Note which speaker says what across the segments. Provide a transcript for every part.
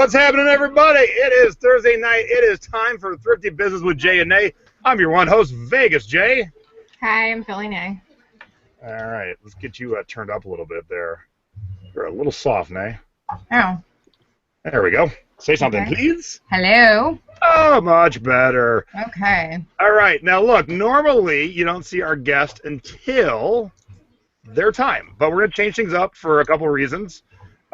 Speaker 1: What's happening, everybody? It is Thursday night. It is time for Thrifty Business with Jay and Nay. I'm your one host, Vegas Jay.
Speaker 2: Hi, I'm Philly Nay.
Speaker 1: All right, let's get you turned up a little bit there. You're a little soft, Nay.
Speaker 2: Oh.
Speaker 1: There we go. Say something,
Speaker 2: Okay.
Speaker 1: please.
Speaker 2: Hello.
Speaker 1: Oh, much better.
Speaker 2: Okay.
Speaker 1: All right, now look, normally you don't see our guest until their time, but we're going to change things up for a couple of reasons.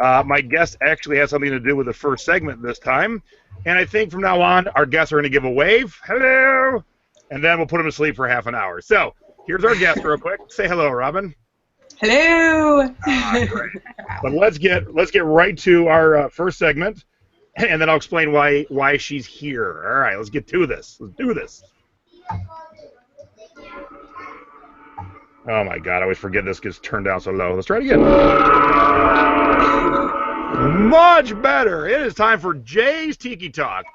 Speaker 1: My guest actually has something to do with the first segment this time, and I think from now on, our guests are going to give a wave, hello, and then we'll put them to sleep for half an hour. So, here's our guest real quick. Say hello, Robyn.
Speaker 3: Hello.
Speaker 1: Great. But let's get right to our first segment, and then I'll explain why she's here. All right, let's get to this. Let's do this. Oh my God, I always forget this gets turned down so low. Let's try it again. Much better. It is time for Jay's Tiki Talk.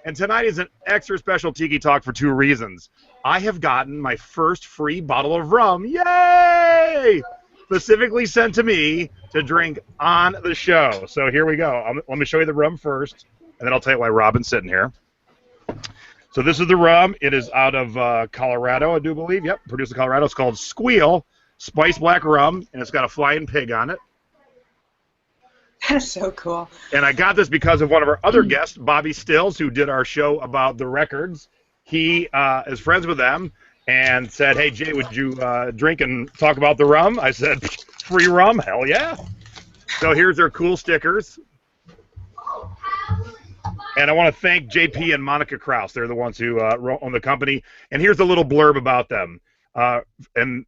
Speaker 1: And tonight is an extra special Tiki Talk for two reasons. I have gotten my first free bottle of rum. Yay! Specifically sent to me to drink on the show. So here we go. Let me show you the rum first, and then I'll tell you why Robyn's sitting here. So this is the rum. It is out of Colorado, I do believe. Yep, produced in Colorado. It's called Squeal Spice Black Rum, and it's got a flying pig on it.
Speaker 3: That's so cool.
Speaker 1: And I got this because of one of our other guests, Bobby Stills, who did our show about the records. He is friends with them and said, hey, Jay, would you drink and talk about the rum? I said, free rum? Hell yeah. So here's their cool stickers. And I want to thank JP and Monica Kraus. They're the ones who own the company. And here's a little blurb about them. And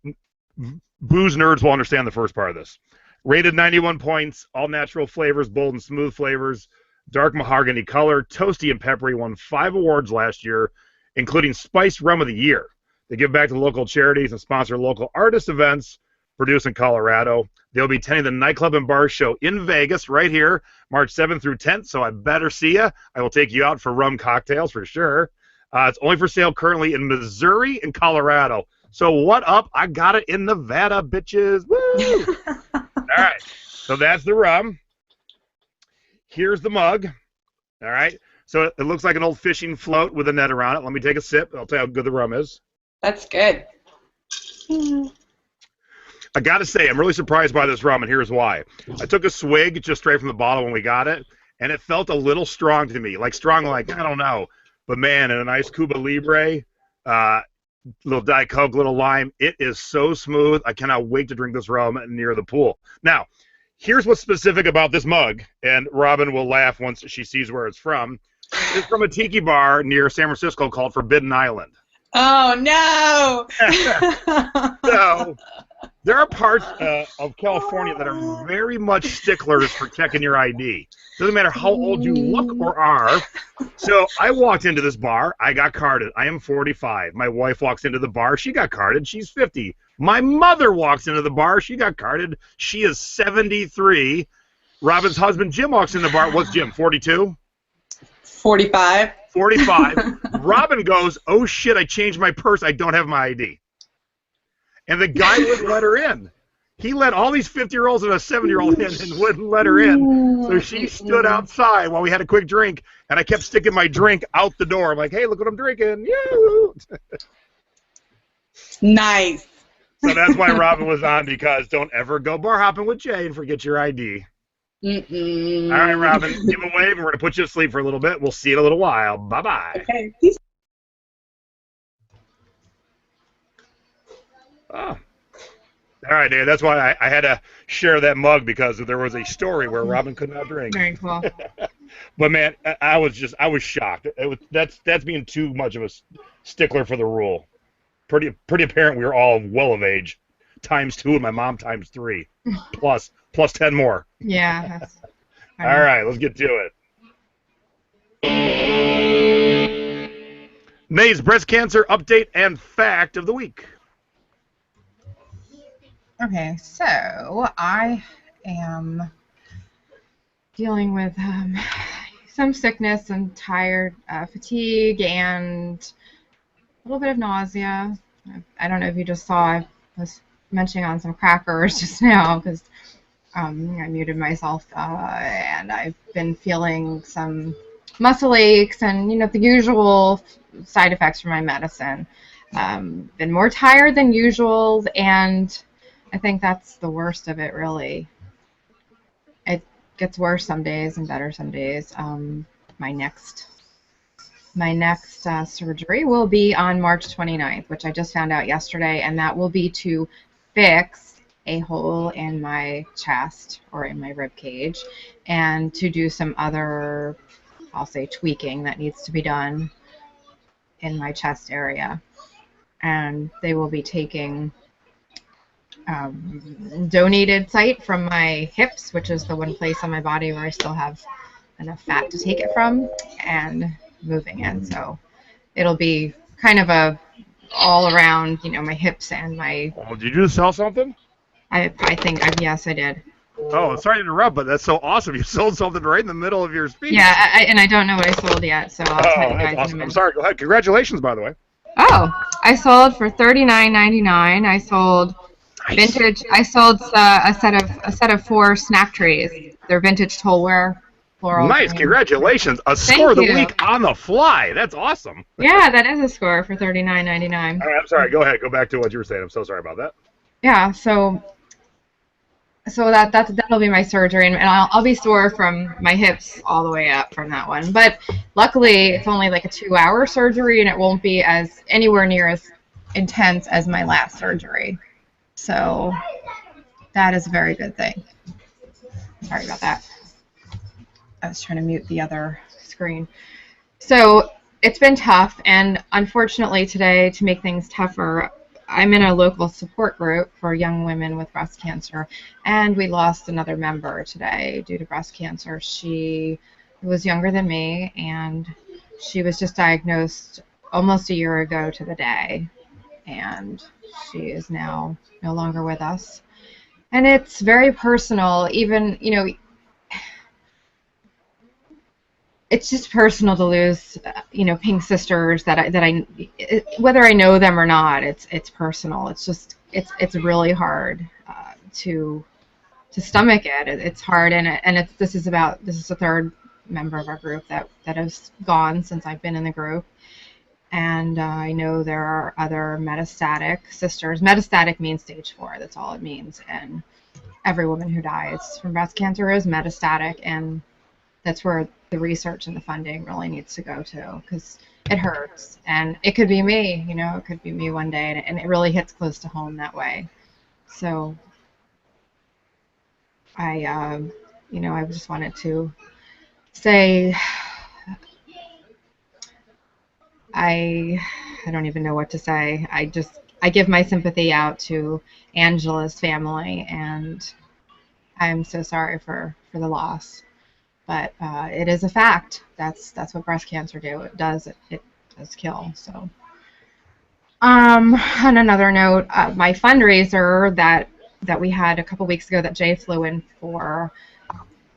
Speaker 1: booze nerds will understand the first part of this. Rated 91 points, all natural flavors, bold and smooth flavors, dark mahogany color, toasty and peppery, won 5 awards last year, including Spiced Rum of the Year. They give back to local charities and sponsor local artist events produced in Colorado. They'll be attending the Nightclub and Bar Show in Vegas right here, March 7th through 10th, so I better see ya. I will take you out for rum cocktails for sure. It's only for sale currently in Missouri and Colorado. So what up? I got it in Nevada, bitches. Woo! All right, so that's the rum. Here's the mug. All right, so it looks like an old fishing float with a net around it. Let me take a sip. I'll tell you how good the rum is.
Speaker 3: That's good.
Speaker 1: I got to say, I'm really surprised by this rum, and here's why. I took a swig just straight from the bottle when we got it, and it felt a little strong to me. Like strong, like, I don't know. But, man, in a nice Cuba Libre, little Diet Coke, little lime, it is so smooth. I cannot wait to drink this rum near the pool. Now, here's what's specific about this mug, and Robyn will laugh once she sees where it's from. It's from a tiki bar near San Francisco called Forbidden Island.
Speaker 3: Oh, no!
Speaker 1: So, there are parts of California that are very much sticklers for checking your ID. Doesn't matter how old you look or are. So I walked into this bar. I got carded. I am 45. My wife walks into the bar. She got carded. She's 50. My mother walks into the bar. She got carded. She is 73. Robyn's husband, Jim, walks in the bar. What's Jim, 42?
Speaker 3: 45.
Speaker 1: 45. Robyn goes, oh, shit, I changed my purse. I don't have my ID. And the guy wouldn't let her in. He let all these 50-year-olds and a 7-year-old in and wouldn't let her in. So she stood outside while we had a quick drink, and I kept sticking my drink out the door. I'm like, hey, look what I'm drinking. You.
Speaker 3: Nice.
Speaker 1: So that's why Robyn was on, because don't ever go bar hopping with Jay and forget your ID.
Speaker 3: Mm-mm.
Speaker 1: All right, Robyn, give a wave, and we're going to put you to sleep for a little bit. We'll see you in a little while. Bye-bye.
Speaker 3: Okay.
Speaker 1: Oh. All right, Dave. That's why I had to share that mug, because there was a story where Robyn could not drink.
Speaker 2: Very cool.
Speaker 1: But man, I was shocked. That's being too much of a stickler for the rule. Pretty apparent we were all well of age, ×2, and my mom ×3, plus 10 more.
Speaker 2: Yeah. That's
Speaker 1: all right, let's get to it. Nay's breast cancer update and fact of the week.
Speaker 2: Okay, so I am dealing with some sickness and tired, fatigue, and a little bit of nausea. I don't know if you just saw, I was munching on some crackers just now because I muted myself, and I've been feeling some muscle aches and, the usual side effects from my medicine. Been more tired than usual, and I think that's the worst of it, really. It gets worse some days and better some days. My next surgery will be on March 29th, which I just found out yesterday, and that will be to fix a hole in my chest or in my rib cage, and to do some other, I'll say, tweaking that needs to be done in my chest area. And they will be taking donated site from my hips, which is the one place on my body where I still have enough fat to take it from, and moving it. So it'll be kind of a all around, my hips and my.
Speaker 1: Oh, did you just sell something?
Speaker 2: I think yes, I did.
Speaker 1: Oh, sorry to interrupt, but that's so awesome. You sold something right in the middle of your speech.
Speaker 2: Yeah, and I don't know what I sold yet, so I'll tell you guys
Speaker 1: awesome.
Speaker 2: in a minute.
Speaker 1: I'm sorry. Go ahead. Congratulations, by the way.
Speaker 2: Oh, I sold for $39.99. I sold vintage. I sold a set of 4 snack trays. They're vintage Tolware. Floral.
Speaker 1: Nice. Congratulations. A
Speaker 2: Thank
Speaker 1: score of the
Speaker 2: you.
Speaker 1: week on the fly. That's awesome.
Speaker 2: Yeah, that is a score for $39.99.
Speaker 1: All right, I'm sorry. Go ahead. Go back to what you were saying. I'm so sorry about that.
Speaker 2: Yeah, so that'll be my surgery, and I'll be sore from my hips all the way up from that one. But luckily, it's only like a 2-hour surgery, and it won't be as anywhere near as intense as my last surgery. So that is a very good thing. Sorry about that. I was trying to mute the other screen. So it's been tough, and unfortunately today, to make things tougher, I'm in a local support group for young women with breast cancer, and we lost another member today due to breast cancer. She was younger than me, and she was just diagnosed almost a year ago to the day, and she is now no longer with us. And it's very personal, even, it's just personal to lose, Pink sisters that I whether I know them or not. It's personal. It's just it's really hard to stomach it. It's hard, and this is the third member of our group that has gone since I've been in the group, and I know there are other metastatic sisters. Metastatic means stage 4. That's all it means, and every woman who dies from breast cancer is metastatic, and that's where the research and the funding really needs to go to, because it hurts, and it could be me, it could be me one day, and it really hits close to home that way. So I just wanted to say I don't even know what to say. I give my sympathy out to Angela's family, and I'm so sorry for the loss. But it is a fact. That's what breast cancer do. It does kill. So, on another note, my fundraiser that we had a couple weeks ago that Jay flew in for,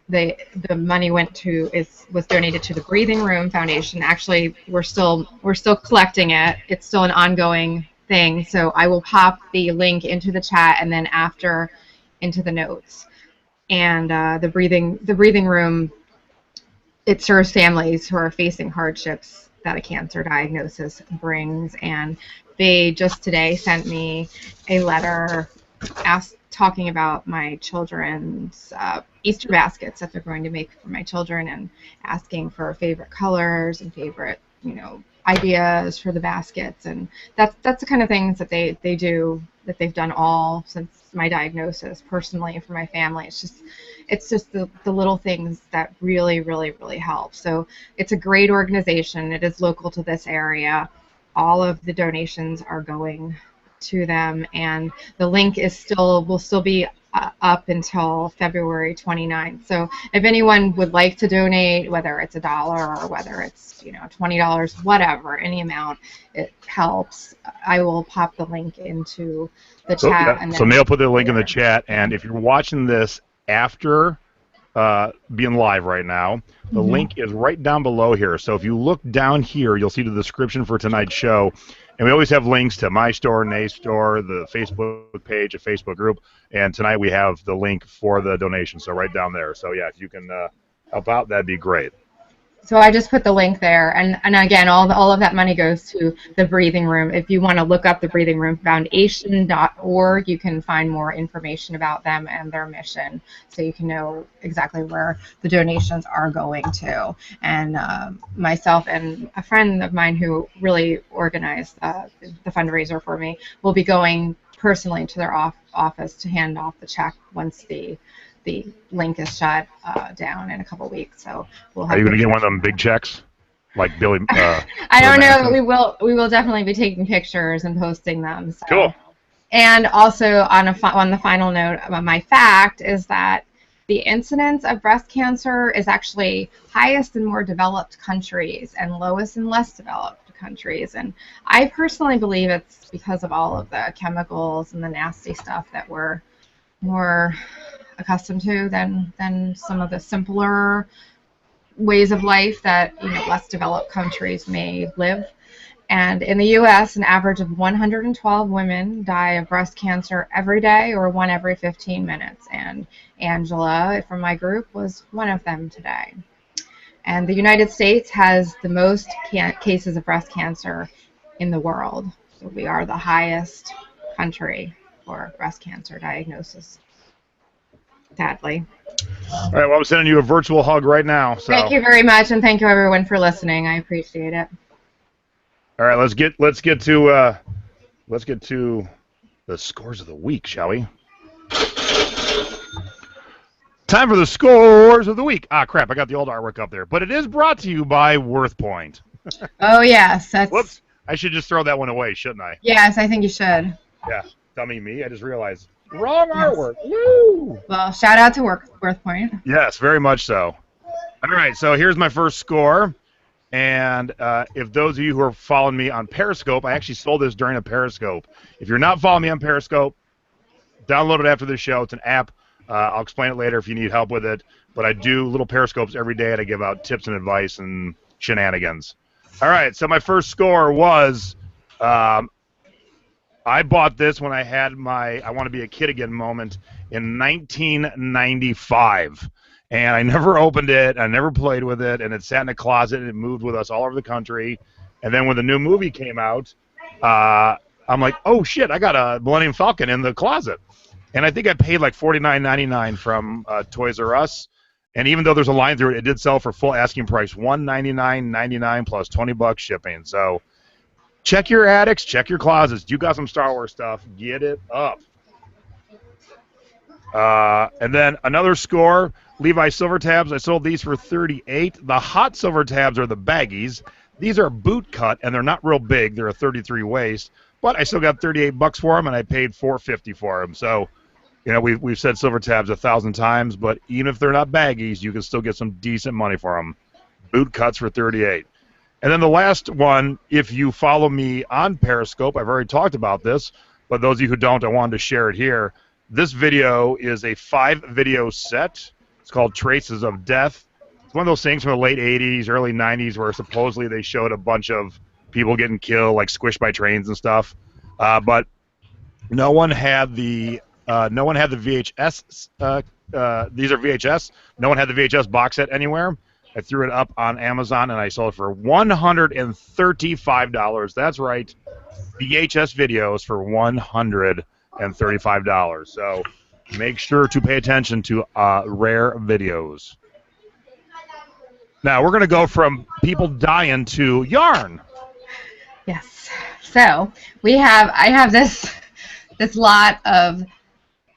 Speaker 2: the money was donated to the Breathing Room Foundation. Actually, we're still collecting it. It's still an ongoing thing. So I will pop the link into the chat, and then after into the notes. And the breathing room, it serves families who are facing hardships that a cancer diagnosis brings, and they just today sent me a letter talking about my children's Easter baskets that they're going to make for my children, and asking for favorite colors and favorite ideas for the baskets, and that's the kind of things that they do, that they've done all since my diagnosis, personally, for my family. It's just the little things that really, really, really help. So it's a great organization. It is local to this area. All of the donations are going to them, and the link will still be up until February 29th. So if anyone would like to donate, whether it's $1 or whether it's $20, whatever, any amount, it helps. I will pop the link into the chat.
Speaker 1: Yeah. So Neil put the link in the chat, and if you're watching this after being live right now. The link is right down below here. So if you look down here, you'll see the description for tonight's show. And we always have links to my store, Nay's store, the Facebook page, a Facebook group. And tonight we have the link for the donation. So right down there. So yeah, if you can help out, that'd be great.
Speaker 2: So I just put the link there, and again, all of that money goes to the Breathing Room. If you want to look up the Breathing Room Foundation.org, you can find more information about them and their mission, so you can know exactly where the donations are going to. And myself and a friend of mine who really organized the fundraiser for me will be going personally to their office to hand off the check once the link is shut down in a couple weeks. So we'll have.
Speaker 1: Are you going to get one of them big checks, like Billy?
Speaker 2: I don't know. We will definitely be taking pictures and posting them. So.
Speaker 1: Cool.
Speaker 2: And also on the final note, my fact is that the incidence of breast cancer is actually highest in more developed countries and lowest in less developed countries. And I personally believe it's because of all of the chemicals and the nasty stuff that we're more accustomed to than some of the simpler ways of life that less developed countries may live. And in the U.S., an average of 112 women die of breast cancer every day, or one every 15 minutes. And Angela from my group was one of them today. And the United States has the most cases of breast cancer in the world. So we are the highest country for breast cancer diagnosis. Sadly.
Speaker 1: All right, well, I'm sending you a virtual hug right now. So.
Speaker 2: Thank you very much, and thank you everyone for listening. I appreciate it.
Speaker 1: All right, let's get to the scores of the week, shall we? Time for the scores of the week. Ah, crap! I got the old artwork up there, but it is brought to you by WorthPoint.
Speaker 2: Oh yes,
Speaker 1: Whoops! I should just throw that one away, shouldn't I?
Speaker 2: Yes, I think you should.
Speaker 1: Yeah, dummy me. I just realized. Wrong artwork. Woo!
Speaker 2: Well, shout out to WorthPoint.
Speaker 1: Yes, very much so. All right, so here's my first score. And if those of you who are following me on Periscope, I actually sold this during a Periscope. If you're not following me on Periscope, download it after the show. It's an app. I'll explain it later if you need help with it. But I do little Periscopes every day, and I give out tips and advice and shenanigans. All right, so my first score was... I bought this when I had my I Want to Be a Kid Again moment in 1995. And I never opened it. I never played with it. And it sat in a closet, and it moved with us all over the country. And then when the new movie came out, I'm like, oh, shit, I got a Millennium Falcon in the closet. And I think I paid like $49.99 from Toys R Us. And even though there's a line through it, it did sell for full asking price, $199.99 plus $20 shipping. So... check your attics, check your closets. You got some Star Wars stuff, get it up. And then another score, Levi Silver Tabs. I sold these for $38. The hot silver tabs are the baggies. These are boot cut, and they're not real big. They're a 33 waist, but I still got $38 for them, and I paid $4.50 for them. So, we've said silver tabs 1,000 times, but even if they're not baggies, you can still get some decent money for them. Boot cuts for $38. And then the last one, if you follow me on Periscope, I've already talked about this, but those of you who don't, I wanted to share it here. This video is a 5-video set. It's called Traces of Death. It's one of those things from the late 80s, early 90s where supposedly they showed a bunch of people getting killed, like squished by trains and stuff. But no one had the VHS. These are VHS. No one had the VHS box set anywhere. I threw it up on Amazon, and I sold it for $135. That's right, VHS videos for $135. So make sure to pay attention to rare videos. Now, we're going to go from people dying to yarn.
Speaker 2: Yes. So I have this lot of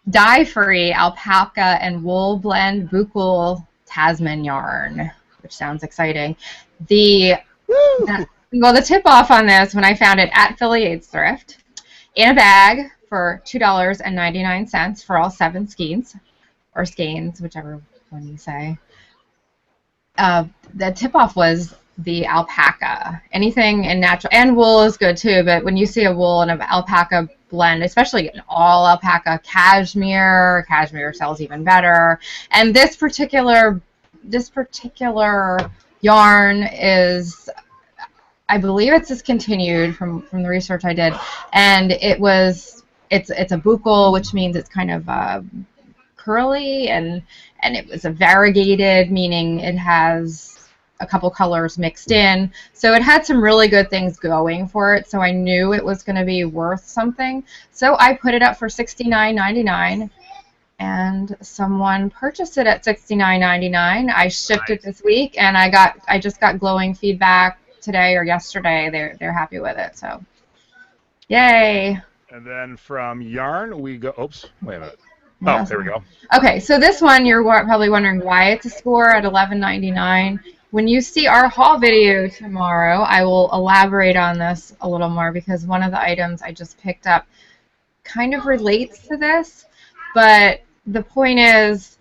Speaker 2: dye-free alpaca and wool blend buccal Tasman yarn, which sounds exciting. The tip-off on this, when I found it at Philly AIDS Thrift, in a bag for $2.99 for all 7 skeins, or skeins, whichever one you say. The tip-off was the alpaca. Anything in natural, and wool is good too, but when you see a wool and an alpaca blend, especially an all alpaca, cashmere sells even better. And this particular yarn is, I believe it's discontinued from the research I did, and it's a buccal, which means it's kind of curly, and it was a variegated, meaning it has a couple colors mixed in. So it had some really good things going for it, so I knew it was going to be worth something. So I put it up for $69.99, and someone purchased it at $69.99. I shipped it this week, and I just got glowing feedback today or yesterday. They're happy with it, so yay.
Speaker 1: And then from yarn, we go, oops, wait a minute.
Speaker 2: Oh,
Speaker 1: there we go.
Speaker 2: Okay, so this one, you're probably wondering why it's a score at $11.99. When you see our haul video tomorrow, I will elaborate on this a little more, because one of the items I just picked up kind of relates to this. But the point is,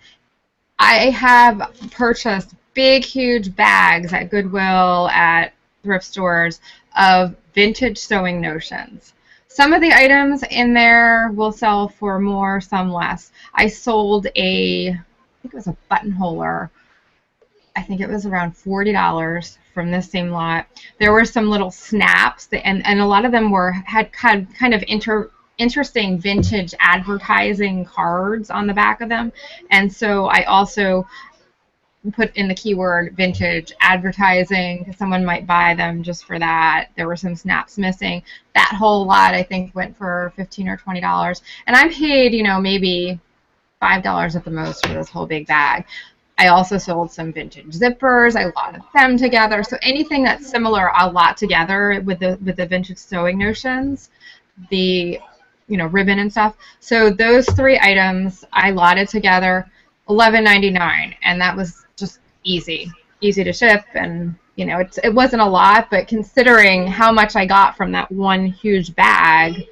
Speaker 2: I have purchased big, huge bags at Goodwill, at thrift stores, of vintage sewing notions. Some of the items in there will sell for more, some less. I sold I think it was a buttonholer. I think it was around $40 from this same lot. There were some little snaps, and a lot of them had kind of interesting vintage advertising cards on the back of them. And so I also put in the keyword vintage advertising, because someone might buy them just for that. There were some snaps missing. That whole lot, I think, went for $15 or $20. And I paid, maybe $5 at the most for this whole big bag. I also sold some vintage zippers. I lotted them together. So anything that's similar, I'll lot together with the vintage sewing notions, the ribbon and stuff. So those three items I lotted together, $11.99, and that was just easy to ship. And it wasn't a lot, but considering how much I got from that one huge bag,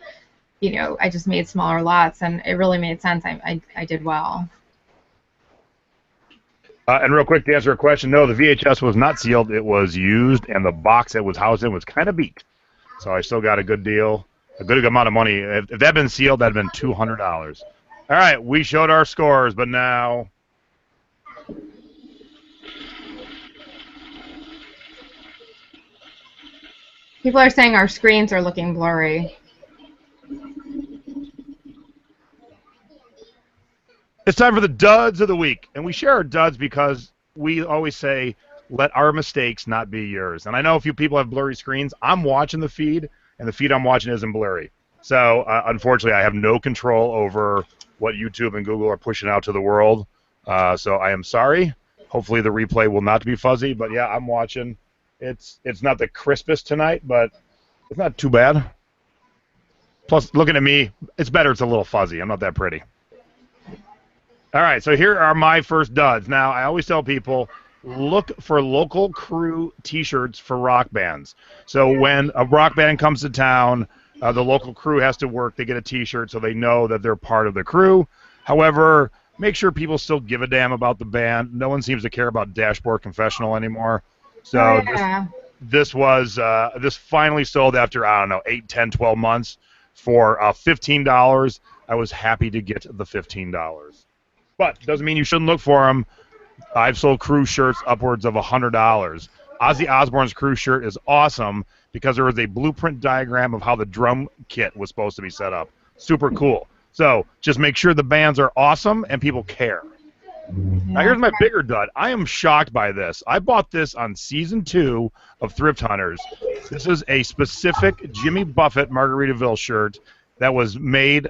Speaker 2: I just made smaller lots, and it really made sense. I did well.
Speaker 1: And real quick, to answer a question, no, the VHS was not sealed. It was used, and the box it was housed in was kind of beat. So I still got a good deal, a good amount of money. If that had been sealed, that would have been $200. All right, we showed our scores, but now...
Speaker 2: People are saying our screens are looking blurry.
Speaker 1: It's time for the duds of the week. And we share our duds because we always say, let our mistakes not be yours. And I know a few people have blurry screens. I'm watching the feed, and the feed I'm watching isn't blurry. So, unfortunately, I have no control over what YouTube and Google are pushing out to the world. So I am sorry. Hopefully the replay will not be fuzzy. But, yeah, I'm watching. It's not the crispest tonight, but it's not too bad. Plus, looking at me, it's better it's a little fuzzy. I'm not that pretty. All right, so here are my first duds. Now, I always tell people, look for local crew T-shirts for rock bands. So when a rock band comes to town, the local crew has to work. They get a T-shirt so they know that they're part of the crew. However, make sure people still give a damn about the band. No one seems to care about Dashboard Confessional anymore. So this finally sold after, 8, 10, 12 months for $15. I was happy to get the $15. But doesn't mean you shouldn't look for them. I've sold crew shirts upwards of $100. Ozzy Osbourne's crew shirt is awesome because there was a blueprint diagram of how the drum kit was supposed to be set up. Super cool. So just make sure the bands are awesome and people care. Now here's my bigger dud. I am shocked by this. I bought this on Season 2 of Thrift Hunters. This is a specific Jimmy Buffett Margaritaville shirt that was made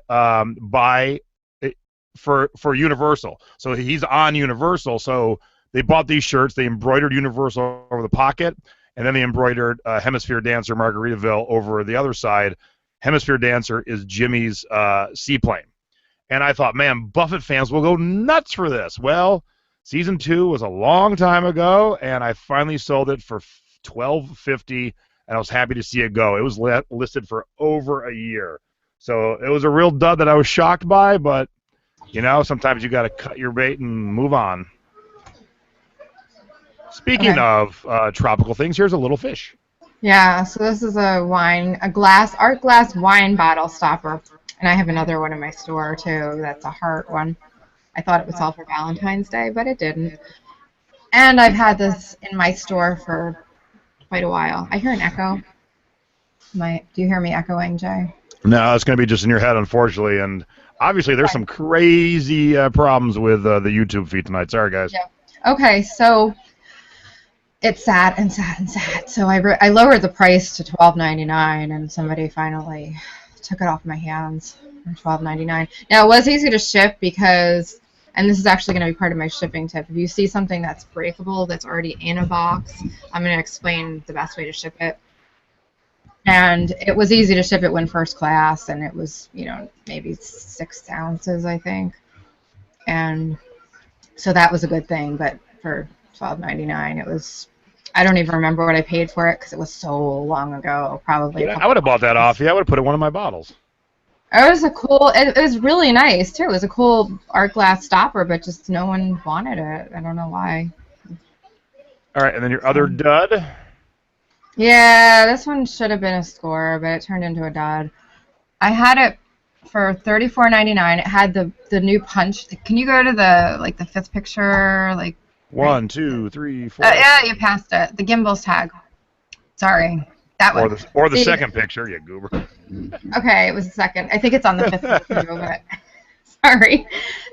Speaker 1: for Universal. So he's on Universal. So they bought these shirts. They embroidered Universal over the pocket, and then they embroidered Hemisphere Dancer Margaritaville over the other side. Hemisphere Dancer is Jimmy's seaplane. And I thought, man, Buffett fans will go nuts for this. Well, Season 2 was a long time ago, and I finally sold it for $12.50, and I was happy to see it go. It was listed for over a year. So it was a real dud that I was shocked by, but sometimes you got to cut your bait and move on. Speaking of tropical things, here's a little fish.
Speaker 2: Yeah, so this is a art glass wine bottle stopper. And I have another one in my store, too. That's a heart one. I thought it would sell for Valentine's Day, but it didn't. And I've had this in my store for quite a while. I hear an echo. Do you hear me echoing, Jay?
Speaker 1: No, it's going to be just in your head, unfortunately. And obviously, there's some crazy problems with the YouTube feed tonight. Sorry, guys.
Speaker 2: Yeah. Okay, so it's sad and sad and sad. So I lowered the price to $12.99, and somebody finally took it off my hands for $12.99. Now, it was easy to ship because, and this is actually going to be part of my shipping tip, if you see something that's breakable that's already in a box, I'm going to explain the best way to ship it. And it was easy to ship it when first class, and it was, maybe 6 ounces, I think. And so that was a good thing, but for $12.99, it was, I don't even remember what I paid for it because it was so long ago, probably.
Speaker 1: I would have bought that off. Yeah, I would have put it in one of my bottles.
Speaker 2: It was it was really nice, too. It was a cool art glass stopper, but just no one wanted it. I don't know why.
Speaker 1: All right, and then your other dud?
Speaker 2: Yeah, this one should have been a score, but it turned into a dud. I had it for $34.99. It had the new punch. Can you go to the fifth picture?
Speaker 1: 1, 2, 3, 4.
Speaker 2: Yeah, you passed it. The gimbal's tag. Sorry, that one.
Speaker 1: Or the second picture, you goober.
Speaker 2: Okay, it was the second. I think it's on the fifth picture, but sorry.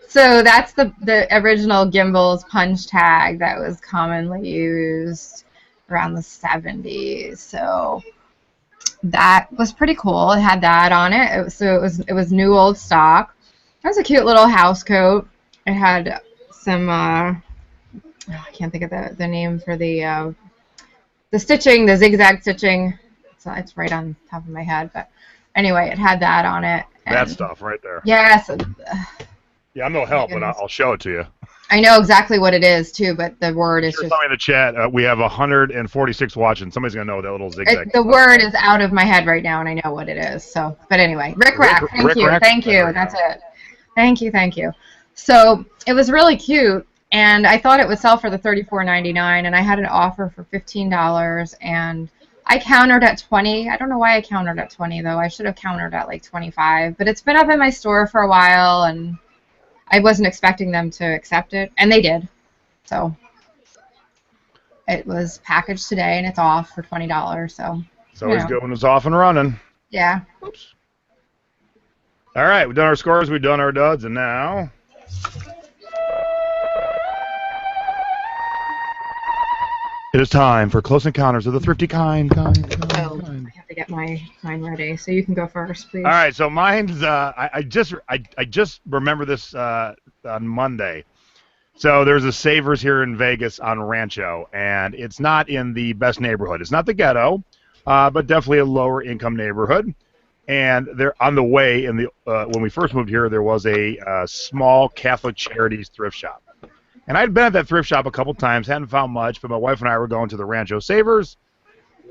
Speaker 2: So that's the original gimbal's punch tag that was commonly used around the 70s. So that was pretty cool. It had that on it. It was new old stock. It was a cute little house coat. It had some I can't think of the name for the stitching, the zigzag stitching. So it's right on top of my head, but anyway, it had that on it.
Speaker 1: That stuff right there.
Speaker 2: Yes.
Speaker 1: Yeah, I'm no help, but I'll show it to you.
Speaker 2: I know exactly what it is, too, but the word is
Speaker 1: just...
Speaker 2: just...
Speaker 1: Tell me in the chat. We have 146 watching. Somebody's going to know that little zigzag.
Speaker 2: The word is out of my head right now, and I know what it is. So, but anyway, Rick Rack. Thank you. That's it. Thank you. So it was really cute, and I thought it would sell for the $34.99, and I had an offer for $15, and I countered at $20. I don't know why I countered at $20, though. I should have countered at like $25, but it's been up in my store for a while, and I wasn't expecting them to accept it, and they did. So it was packaged today, and it's off for $20. So
Speaker 1: it's always good when it's off and running.
Speaker 2: Yeah.
Speaker 1: Oops. All right, we've done our scores, we've done our duds, and now it is time for Close Encounters of the Thrifty kind.
Speaker 2: I have to get mine ready, so you can go first, please.
Speaker 1: All right, so mine's I just remember this on Monday. So there's a Savers here in Vegas on Rancho, and it's not in the best neighborhood. It's not the ghetto, but definitely a lower income neighborhood. And they're on the way. In the when we first moved here, there was a small Catholic Charities thrift shop. And I'd been at that thrift shop a couple times, hadn't found much, but my wife and I were going to the Rancho Savers.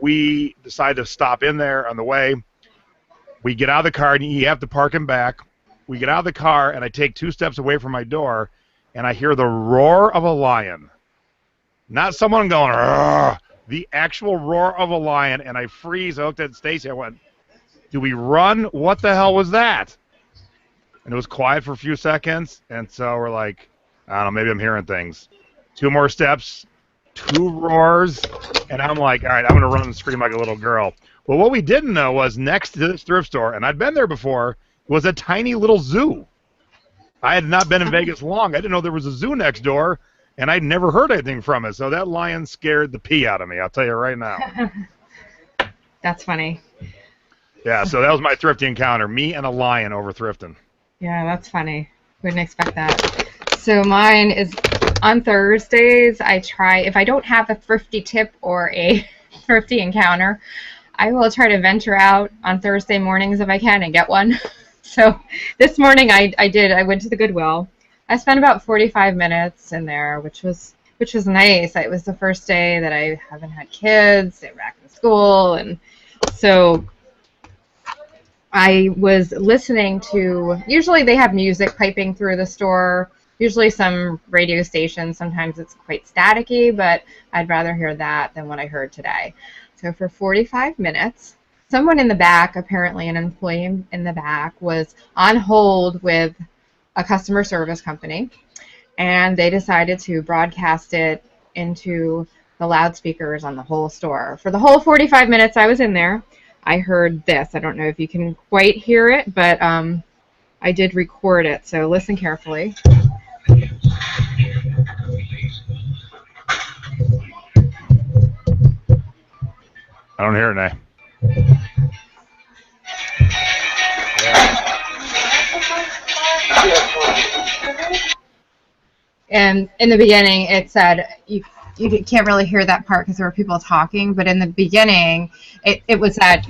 Speaker 1: We decided to stop in there on the way. We get out of the car, and you have to park him back. We get out of the car, and I take 2 steps away from my door, and I hear the roar of a lion. Not someone going, "Argh," the actual roar of a lion, and I freeze. I looked at Stacy. I went, "Do we run? What the hell was that?" And it was quiet for a few seconds, and so we're like, I don't know, maybe I'm hearing things. 2 more steps, 2 roars, and I'm like, all right, I'm going to run and scream like a little girl. Well, what we didn't know was next to this thrift store, and I'd been there before, was a tiny little zoo. I had not been in Vegas long. I didn't know there was a zoo next door, and I'd never heard anything from it. So that lion scared the pee out of me, I'll tell you right now.
Speaker 2: That's funny.
Speaker 1: Yeah, so that was my thrifty encounter, me and a lion over thrifting.
Speaker 2: Yeah, that's funny. Wouldn't expect that. So mine is on Thursdays. I try, if I don't have a thrifty tip or a thrifty encounter, I will try to venture out on Thursday mornings if I can and get one. So this morning I went to the Goodwill. I spent about 45 minutes in there, which was nice. It was the first day that I haven't had kids. They were back in school, and so I was listening to, usually they have music piping through the store, usually some radio stations, sometimes it's quite staticky, but I'd rather hear that than what I heard today. So for 45 minutes, someone in the back, apparently an employee in the back, was on hold with a customer service company, and they decided to broadcast it into the loudspeakers on the whole store. For the whole 45 minutes I was in there, I heard this. I don't know if you can quite hear it, but I did record it, so listen carefully.
Speaker 1: I don't hear it now.
Speaker 2: And in the beginning, it said, you can't really hear that part because there were people talking, but in the beginning, it was that,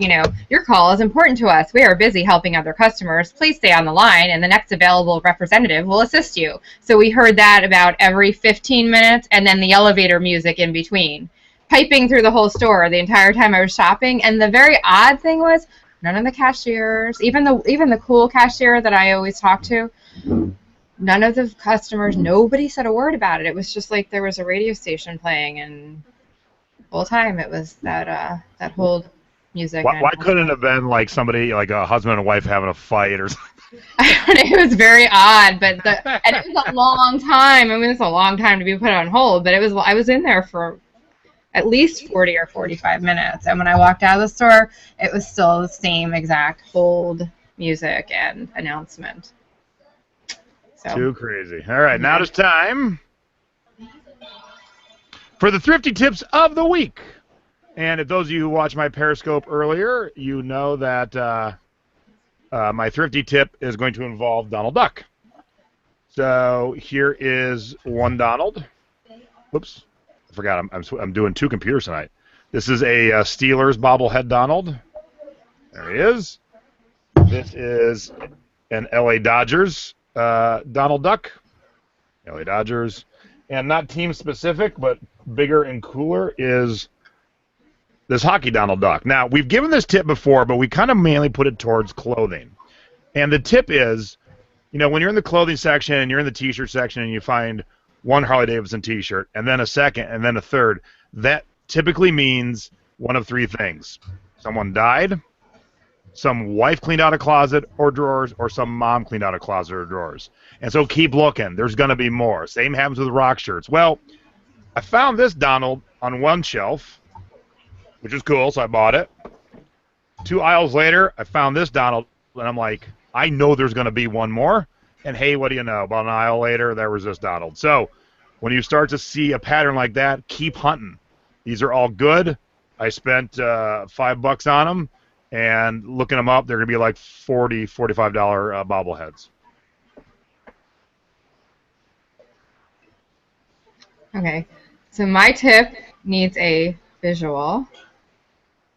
Speaker 2: your call is important to us. We are busy helping other customers. Please stay on the line, and the next available representative will assist you. So we heard that about every 15 minutes, and then the elevator music in between, piping through the whole store the entire time I was shopping. And the very odd thing was, none of the cashiers, even the cool cashier that I always talk to, none of the customers, nobody said a word about it. It was just like there was a radio station playing, and the whole time it was that whole music.
Speaker 1: Why couldn't it have been like somebody, like a husband and wife having a fight or something?
Speaker 2: It was very odd, and it was a long time. I mean, it's a long time to be put on hold, but I was in there for at least 40 or 45 minutes, and when I walked out of the store, it was still the same exact hold music and announcement. So.
Speaker 1: Too crazy. All right, now it's time for the Thrifty Tips of the Week. And if those of you who watched my Periscope earlier, you know that my Thrifty tip is going to involve Donald Duck. So here is one Donald. Oops, I forgot. I'm doing two computers tonight. This is a Steelers bobblehead Donald. There he is. This is an LA Dodgers Donald Duck, LA Dodgers, and not team specific, but bigger and cooler is this hockey Donald Duck. Now, we've given this tip before, but we kind of mainly put it towards clothing. And the tip is, when you're in the clothing section and you're in the t-shirt section and you find one Harley Davidson t-shirt and then a second and then a third, that typically means one of three things. Someone died, some wife cleaned out a closet or drawers, or some mom cleaned out a closet or drawers. And so keep looking. There's going to be more. Same happens with rock shirts. Well, I found this Donald on one shelf, which is cool, so I bought it. 2 aisles later, I found this Donald, and I'm like, I know there's going to be one more. And hey, what do you know? About an aisle later, there was this Donald. So when you start to see a pattern like that, keep hunting. These are all good. I spent $5 on them. And looking them up, they're going to be like $40, $45 bobbleheads.
Speaker 2: Okay, so my tip needs a visual,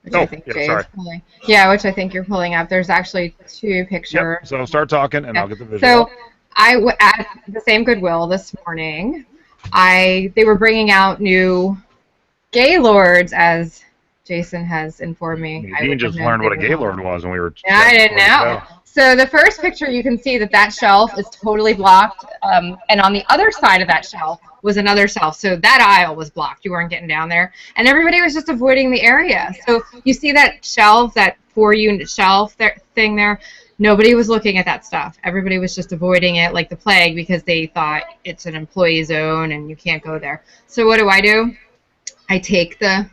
Speaker 2: which I think Jay is pulling. Yeah, which I think you're pulling up. There's actually two pictures.
Speaker 1: Yep. So start talking, and I'll get the visual.
Speaker 2: So at the same Goodwill this morning, they were bringing out new Gaylords, as Jason has informed me.
Speaker 1: You just learned what a Gaylord was when we were.
Speaker 2: Yeah, I didn't know. So the first picture, you can see that shelf is totally blocked, and on the other side of that shelf was another shelf. So that aisle was blocked. You weren't getting down there, and everybody was just avoiding the area. So you see that shelf, that 4-unit shelf thing there. Nobody was looking at that stuff. Everybody was just avoiding it like the plague because they thought it's an employee zone and you can't go there. So what do? I take the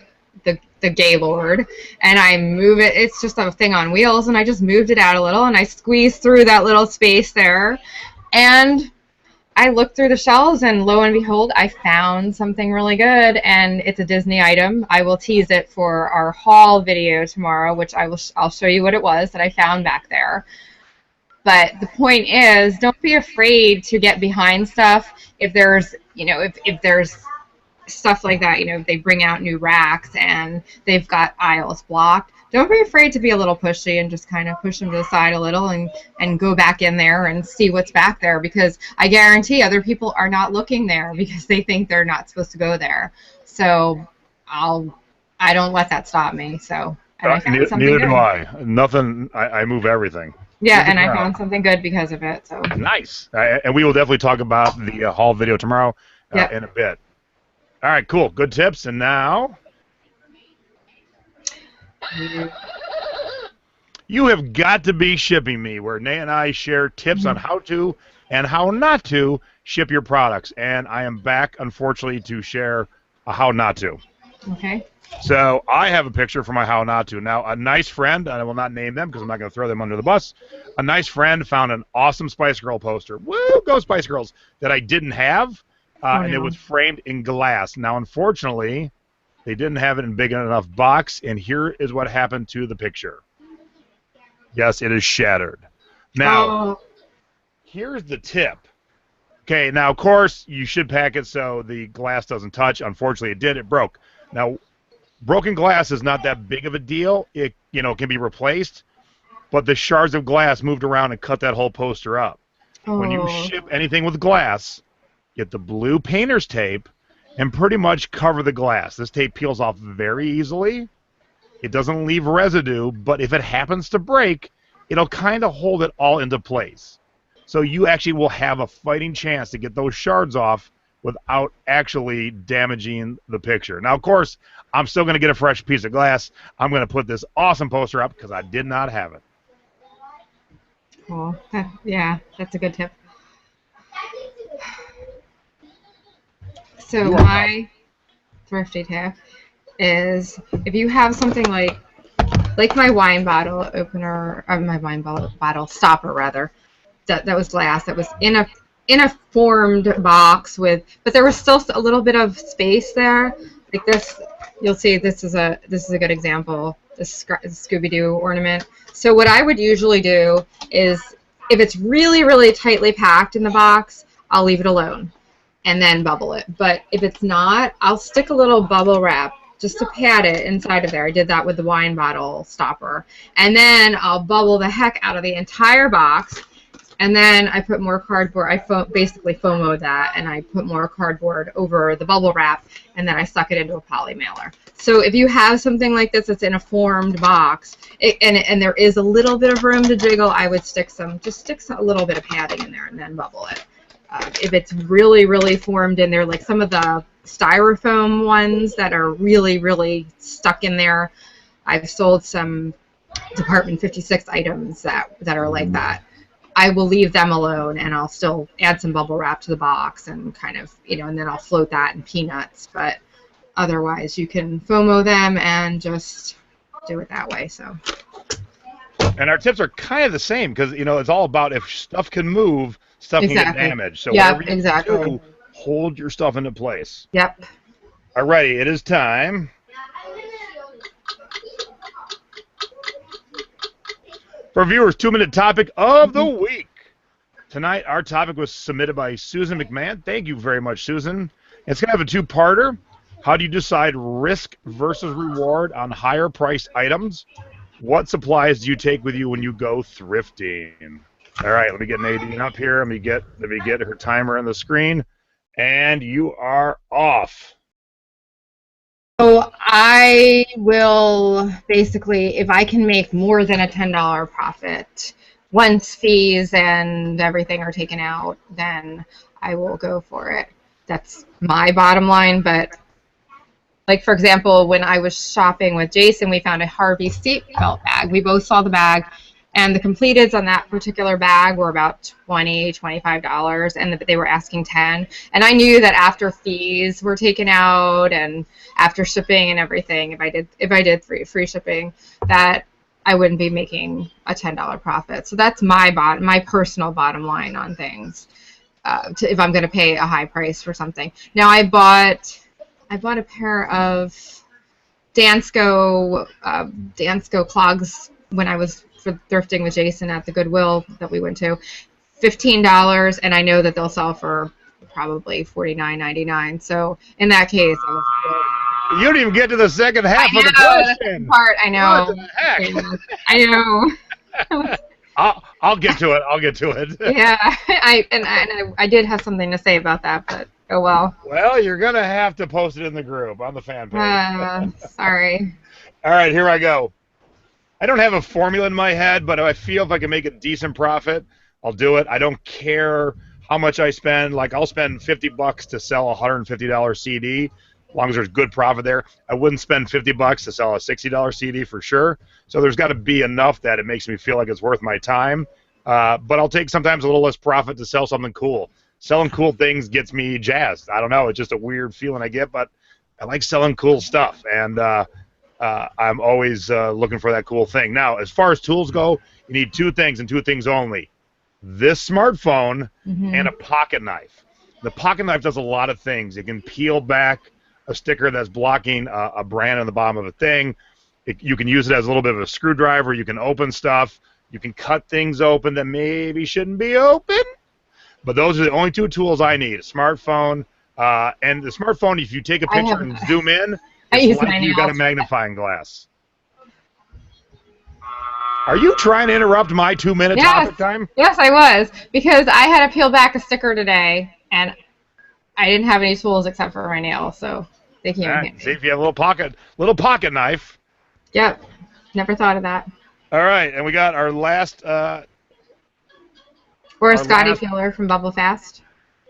Speaker 2: Gaylord and I move it. It's just a thing on wheels, and I just moved it out a little and I squeezed through that little space there, and I looked through the shelves, and lo and behold, I found something really good, and it's a Disney item. I will tease it for our haul video tomorrow, which I'll show you what it was that I found back there. But the point is, don't be afraid to get behind stuff. If there's, if there's stuff like that, if they bring out new racks and they've got aisles blocked, don't be afraid to be a little pushy and just kind of push them to the side a little and go back in there and see what's back there, because I guarantee other people are not looking there because they think they're not supposed to go there. So I don't let that stop me. So
Speaker 1: neither do I. Nothing. I move everything.
Speaker 2: Yeah,
Speaker 1: Good
Speaker 2: and I
Speaker 1: job.
Speaker 2: found something good because of it. So
Speaker 1: Nice. And we will definitely talk about the haul video tomorrow
Speaker 2: Yep.
Speaker 1: in a bit. All right, cool. Good tips. And now you have got to be shipping me, where Nate and I share tips on how to and how not to ship your products. And I am back, unfortunately, to share a how not to.
Speaker 2: Okay.
Speaker 1: So I have a picture for my how not to. Now, a nice friend, and I will not name them because I'm not going to throw them under the bus, a nice friend found an awesome Spice Girl poster. Woo, go Spice Girls! That I didn't have, and it
Speaker 2: no.
Speaker 1: was framed in glass. Now, unfortunately, they didn't have it in big enough box, and here is what happened to the picture. Yes, it is shattered. Now, here's the tip. Okay, now, of course, you should pack it so the glass doesn't touch. Unfortunately, it did. It broke. Now, broken glass is not that big of a deal. It, can be replaced, but the shards of glass moved around and cut that whole poster up. When you ship anything with glass, get the blue painter's tape and pretty much cover the glass. This tape peels off very easily. It doesn't leave residue, but if it happens to break, it'll kind of hold it all into place. So you actually will have a fighting chance to get those shards off without actually damaging the picture. Now, of course, I'm still going to get a fresh piece of glass. I'm going to put this awesome poster up because I did not have it.
Speaker 2: Cool. Yeah, that's a good tip. So my thrifty tip is if you have something like my wine bottle opener, or my wine bottle stopper rather, that was glass. That was in a formed box but there was still a little bit of space there. Like this, you'll see. This is a good example. This Scooby-Doo ornament. So what I would usually do is, if it's really, really tightly packed in the box, I'll leave it alone and then bubble it. But if it's not, I'll stick a little bubble wrap just to pad it inside of there. I did that with the wine bottle stopper. And then I'll bubble the heck out of the entire box. And then I put more cardboard. I basically FOMO'd that, and I put more cardboard over the bubble wrap, and then I stuck it into a poly mailer. So if you have something like this that's in a formed box, and there is a little bit of room to jiggle, I would stick a little bit of padding in there and then bubble it. If it's really, really formed in there, like some of the styrofoam ones that are really, really stuck in there, I've sold some Department 56 items that are like that. I will leave them alone, and I'll still add some bubble wrap to the box and kind of, and then I'll float that in peanuts. But otherwise, you can FOMO them and just do it that way. So.
Speaker 1: And our tips are kind of the same because, it's all about if stuff can move, stuff can get damaged. So whatever you do, hold your stuff into place.
Speaker 2: Yep.
Speaker 1: All righty, it is time. For viewers, 2-minute topic of the week. Tonight, our topic was submitted by Susan McMahon. Thank you very much, Susan. It's going to have a two-parter. How do you decide risk versus reward on higher-priced items? What supplies do you take with you when you go thrifting? All right, let me get Nadine up here. Let me get her timer on the screen. And you are off.
Speaker 2: So I will basically, if I can make more than a $10 profit, once fees and everything are taken out, then I will go for it. That's my bottom line. But like, for example, when I was shopping with Jason, we found a Harvey seatbelt bag. We both saw the bag, and the completeds on that particular bag were about $20, $25, and they were asking $10. And I knew that after fees were taken out and after shipping and everything, if I did free shipping, that I wouldn't be making a $10 profit. So that's my personal bottom line on things. If I'm going to pay a high price for something. Now I bought a pair of Dansko clogs when I was thrifting with Jason at the Goodwill that we went to, $15, and I know that they'll sell for probably $49.99. So in that case, I was
Speaker 1: you don't even get to the second half of the question.
Speaker 2: Part, I know.
Speaker 1: What the heck?
Speaker 2: I know.
Speaker 1: I'll get to it.
Speaker 2: Yeah, I did have something to say about that, but oh well.
Speaker 1: Well, you're gonna have to post it in the group on the fan page.
Speaker 2: Sorry.
Speaker 1: All right, here I go. I don't have a formula in my head, but I feel if I can make a decent profit, I'll do it. I don't care how much I spend. Like I'll spend $50 to sell a $150 CD, as long as there's good profit there. I wouldn't spend $50 to sell a $60 CD for sure. So there's got to be enough that it makes me feel like it's worth my time. But I'll take sometimes a little less profit to sell something cool. Selling cool things gets me jazzed. I don't know. It's just a weird feeling I get, but I like selling cool stuff. And I'm always looking for that cool thing. Now, as far as tools go, you need two things and two things only. This smartphone and a pocket knife. The pocket knife does a lot of things. It can peel back a sticker that's blocking a brand on the bottom of a thing. You can use it as a little bit of a screwdriver. You can open stuff. You can cut things open that maybe shouldn't be open. But those are the only two tools I need, a smartphone. And the smartphone, if you take a picture and zoom in, it's like you got a magnifying glass. Are you trying to interrupt my 2-minute topic time?
Speaker 2: Yes, I was. Because I had to peel back a sticker today, and I didn't have any tools except for my nails, so they came in handy.
Speaker 1: See if you have a little pocket knife.
Speaker 2: Yep. Never thought of that.
Speaker 1: All right, and we got our last...
Speaker 2: or a Scotty peeler from Bubble Fast.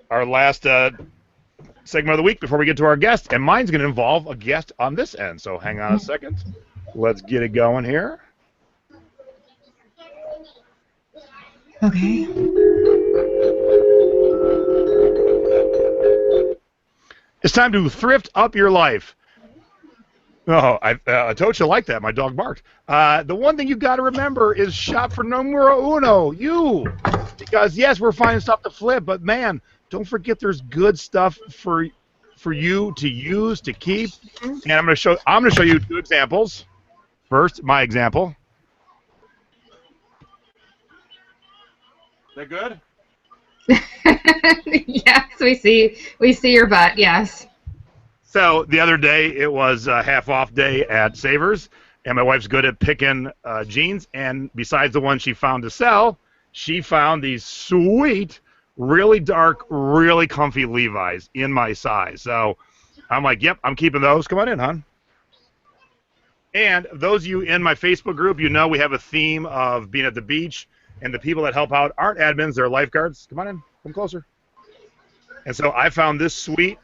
Speaker 1: Our last segment of the week before we get to our guest, and mine's going to involve a guest on this end, so hang on a second. Let's get it going here.
Speaker 2: Okay.
Speaker 1: It's time to thrift up your life. Oh, I told you like that. My dog barked. The one thing you got to remember is shop for numero uno, you. Because yes, we're finding stuff to flip, but man, don't forget there's good stuff for you to use, to keep. And I'm going to show you two examples. First, my example. Is that good?
Speaker 2: Yes, we see your butt. Yes.
Speaker 1: So the other day it was a half-off day at Savers, and my wife's good at picking jeans. And besides the one she found to sell, she found these sweet, really dark, really comfy Levi's in my size. So I'm like, yep, I'm keeping those. Come on in, hon. And those of you in my Facebook group, you know we have a theme of being at the beach, and the people that help out aren't admins, they're lifeguards. Come on in. Come closer. And so I found this sweet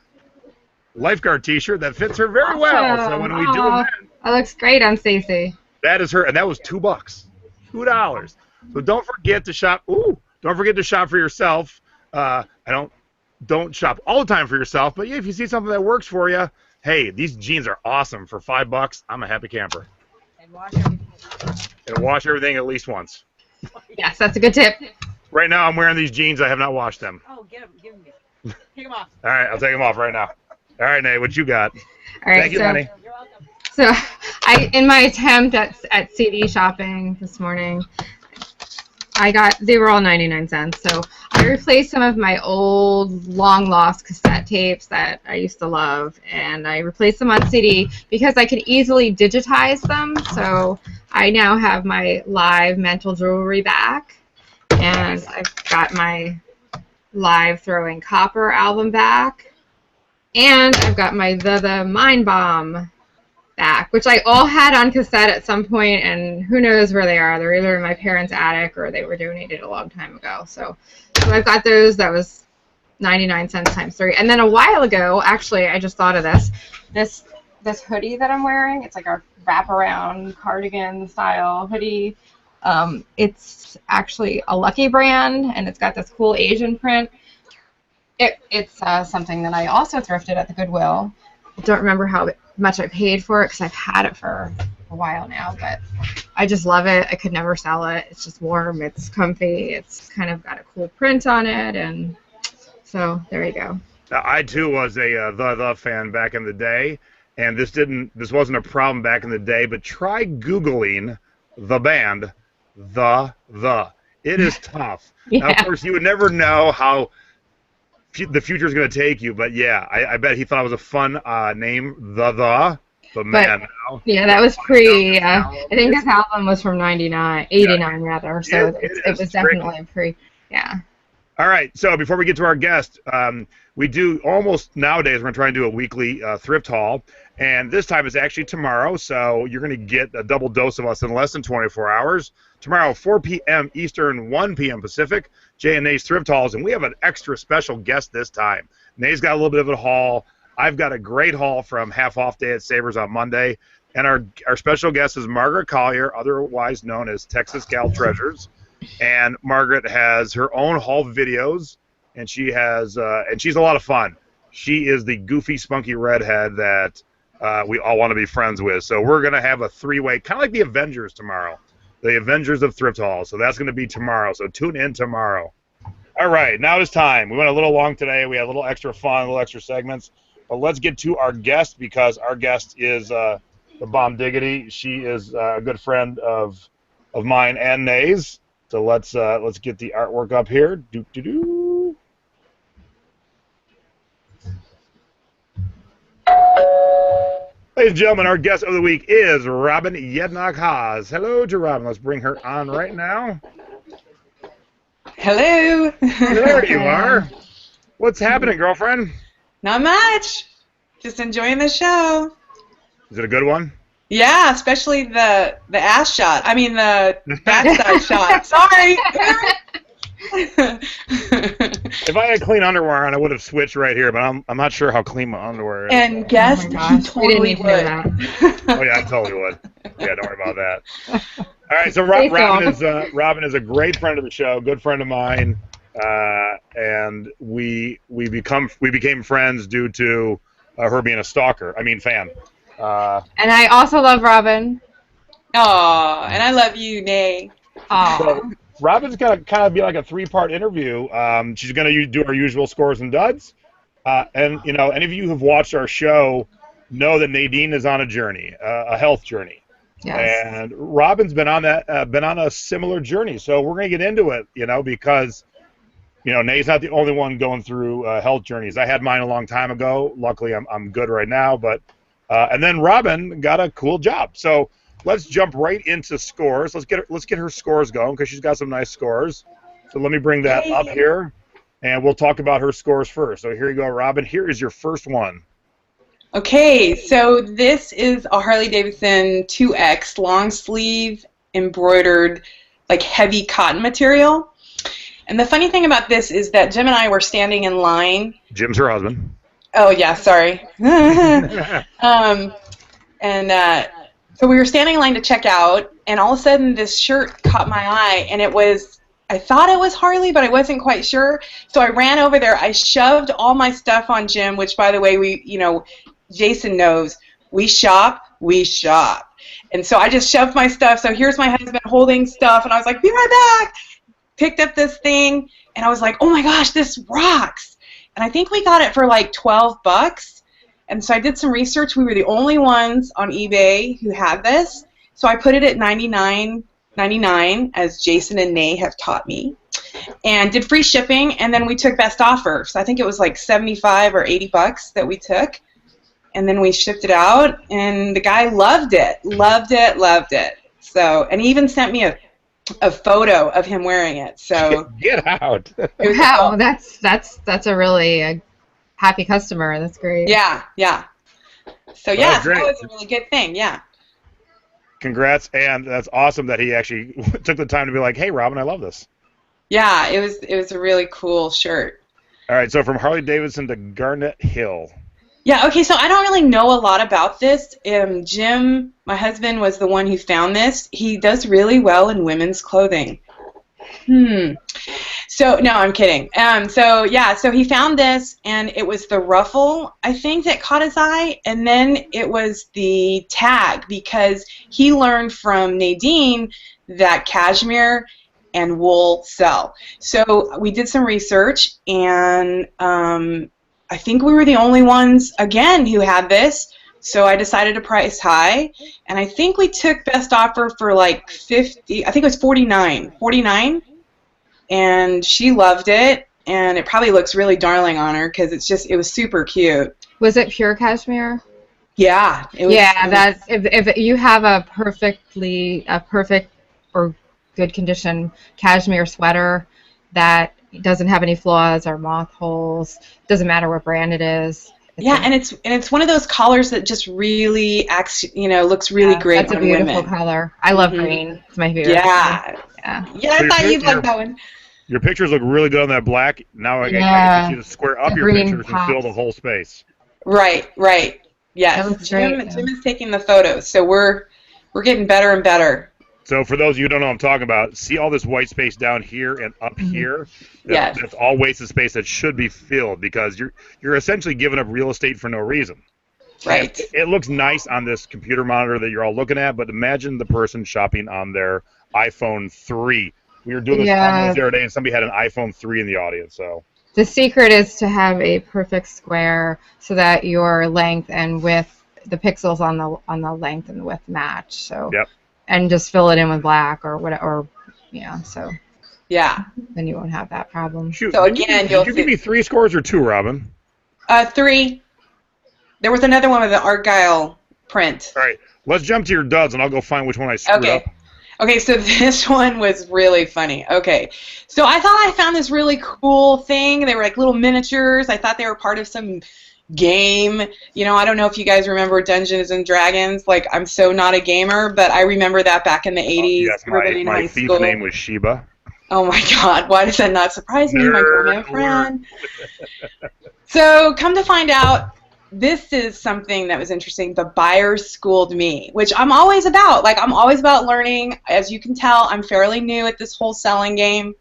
Speaker 1: lifeguard t-shirt that fits her very well. So when we do an event,
Speaker 2: that looks great on Stacey.
Speaker 1: that is her, and that was $2. $2. So don't forget to shop. Ooh, don't forget to shop for yourself. Don't shop all the time for yourself, but yeah, if you see something that works for you, hey, these jeans are awesome for $5. I'm a happy camper.
Speaker 4: And wash everything.
Speaker 1: And wash everything at least once.
Speaker 2: Yes, that's a good tip.
Speaker 1: Right now, I'm wearing these jeans. I have not washed them.
Speaker 4: Oh, give them me. Take them off.
Speaker 1: All right, I'll take them off right now. All right, Nate, what you got?
Speaker 2: All right,
Speaker 1: Thank you, honey.
Speaker 4: You're welcome.
Speaker 2: So in my attempt at CD shopping this morning, they were all 99 cents. So I replaced some of my old long lost cassette tapes that I used to love, and I replaced them on CD because I could easily digitize them. So I now have my live mental jewelry back, and I've got my live throwing copper album back, and I've got my the Mind Bomb back, which I all had on cassette at some point, and who knows where they are. They're either in my parents' attic or they were donated a long time ago. So I've got those. That was 99 cents times 3. And then a while ago, actually, I just thought of this hoodie that I'm wearing. It's like a wraparound cardigan style hoodie. It's actually a Lucky brand, and it's got this cool Asian print. It's something that I also thrifted at the Goodwill. I don't remember how much I paid for it because I've had it for a while now, but I just love it. I could never sell it. It's just warm. It's comfy. It's kind of got a cool print on it, and so there you go.
Speaker 1: I too was a the fan back in the day, and this wasn't a problem back in the day. But try Googling the band, the. It is tough.
Speaker 2: Yeah.
Speaker 1: Now, of course, you would never know how the future is going to take you, but yeah, I bet he thought it was a fun name, the. But man, now,
Speaker 2: yeah, that was pre. I think this album was from 89 rather. So it was definitely a pre. Yeah.
Speaker 1: All right, so before we get to our guest, we do almost nowadays, we're going to try and do a weekly thrift haul, and this time it's actually tomorrow, so you're going to get a double dose of us in less than 24 hours. Tomorrow, 4 p.m. Eastern, 1 p.m. Pacific, Jay and Nate's Thrift Hauls, and we have an extra special guest this time. Nate's got a little bit of a haul. I've got a great haul from Half Off Day at Savers on Monday, and our special guest is Margaret Collier, otherwise known as Texas Gal Treasures. And Margaret has her own haul videos, and she has and she's a lot of fun. She is the goofy, spunky redhead that we all want to be friends with. So we're gonna have a three-way, kind of like the Avengers tomorrow, the Avengers of Thrift Haul. So that's gonna be tomorrow. So tune in tomorrow. All right, now it's time. We went a little long today. We had a little extra fun, a little extra segments. But let's get to our guest, because our guest is the Bomb Diggity. She is a good friend of mine and Nay's. So let's get the artwork up here. Ladies and gentlemen, our guest of the week is Robyn Yednock Haas. Hello to Robyn. Let's bring her on right now.
Speaker 3: Hello.
Speaker 1: There you are. What's happening, girlfriend?
Speaker 3: Not much. Just enjoying the show.
Speaker 1: Is it a good one?
Speaker 3: Yeah, especially the ass shot. I mean the backside shot. Sorry.
Speaker 1: If I had clean underwear on, I would have switched right here, but I'm not sure how clean my underwear is.
Speaker 3: And guess
Speaker 2: Oh my
Speaker 3: you
Speaker 2: gosh, we didn't
Speaker 3: totally
Speaker 2: even hear
Speaker 3: would.
Speaker 1: Oh yeah, I totally would. Yeah, don't worry about that. All right, so Robyn is a great friend of the show, good friend of mine, and we became friends due to her being a stalker. I mean, fan.
Speaker 2: And I also love Robyn.
Speaker 3: Aw, and I love you, Nay.
Speaker 2: Aw.
Speaker 1: So Robyn's gonna kind of be like a three-part interview. She's gonna do our usual scores and duds, and you know, any of you who've watched our show know that Nadine is on a journey, a health journey.
Speaker 2: Yes.
Speaker 1: And Robyn's been on a similar journey. So we're gonna get into it, you know, because you know, Nay's not the only one going through health journeys. I had mine a long time ago. Luckily, I'm good right now. But and then Robyn got a cool job. So let's jump right into scores. Let's get her scores going, because she's got some nice scores. So let me bring that up here, and we'll talk about her scores first. So here you go, Robyn. Here is your first one.
Speaker 3: Okay, so this is a Harley-Davidson 2X long sleeve embroidered, like heavy cotton material. And the funny thing about this is that Jim and I were standing in line.
Speaker 1: Jim's her husband.
Speaker 3: Oh yeah, sorry. So we were standing in line to check out, and all of a sudden this shirt caught my eye, and I thought it was Harley, but I wasn't quite sure. So I ran over there. I shoved all my stuff on Jim, which, by the way, Jason knows, we shop. And so I just shoved my stuff. So here's my husband holding stuff, and I was like, be right back. Picked up this thing, and I was like, oh my gosh, this rocks. And I think we got it for like $12. And so I did some research. We were the only ones on eBay who had this. So I put it at $99.99, as Jason and Nay have taught me, and did free shipping. And then we took best offer. So I think it was like $75 or $80 that we took. And then we shipped it out, and the guy loved it. So, and he even sent me a photo of him wearing it. So
Speaker 1: get out.
Speaker 2: Wow, that's a really happy customer. That's great.
Speaker 3: Yeah. So yeah, so that was a really good thing. Yeah.
Speaker 1: Congrats, and that's awesome that he actually took the time to be like, "Hey, Robyn, I love this."
Speaker 3: Yeah, it was a really cool shirt.
Speaker 1: All right, so from Harley Davidson to Garnet Hill.
Speaker 3: Yeah, okay, so I don't really know a lot about this. Jim, my husband, was the one who found this. He does really well in women's clothing. So, no, I'm kidding. So he found this, and it was the ruffle, I think, that caught his eye, and then it was the tag, because he learned from Nadine that cashmere and wool sell. So we did some research, and I think we were the only ones, again, who had this. So I decided to price high, and I think we took best offer for like 50. I think it was 49, and she loved it, and it probably looks really darling on her because it was super cute.
Speaker 2: Was it pure cashmere?
Speaker 3: Yeah.
Speaker 2: If you have a perfect or good condition cashmere sweater that It doesn't have any flaws or moth holes. Doesn't matter what brand it is.
Speaker 3: And it's one of those collars that just really acts, looks really great
Speaker 2: That's a
Speaker 3: on
Speaker 2: beautiful
Speaker 3: women.
Speaker 2: color. I love green. It's my favorite.
Speaker 3: Yeah.
Speaker 2: Yeah.
Speaker 3: Yeah, I thought you'd like that one.
Speaker 1: Your pictures look really good on that black. Now I get you to square up your pictures and fill the whole space. Right.
Speaker 3: Yes. Jim is taking the photos, so we're getting better and better.
Speaker 1: So for those of you who don't know what I'm talking about, see all this white space down here and up here? That's all wasted space that should be filled because you're essentially giving up real estate for no reason.
Speaker 3: Right.
Speaker 1: It looks nice on this computer monitor that you're all looking at, but imagine the person shopping on their iPhone 3. We were doing this promo the other day, and somebody had an iPhone 3 in the audience. So
Speaker 2: the secret is to have a perfect square so that your length and width, the pixels on the length and the width match. So and just fill it in with black or whatever. So then you won't have that problem.
Speaker 1: Shoot,
Speaker 3: so again,
Speaker 1: did you give me 3 scores or 2, Robyn?
Speaker 3: 3. There was another one with the Argyle print.
Speaker 1: All right, let's jump to your duds, and I'll go find which one I screwed up.
Speaker 3: Okay, so this one was really funny. Okay, so I thought I found this really cool thing. They were like little miniatures. I thought they were part of some game. I don't know if you guys remember Dungeons and Dragons. Like, I'm so not a gamer, but I remember that back in the 80s.
Speaker 1: Yes, my thief name was Sheba.
Speaker 3: Oh my God, why does that not surprise me, my grown friend? So, come to find out, this is something that was interesting. The buyer schooled me, which I'm always about. Like, I'm always about learning. As you can tell, I'm fairly new at this whole selling game.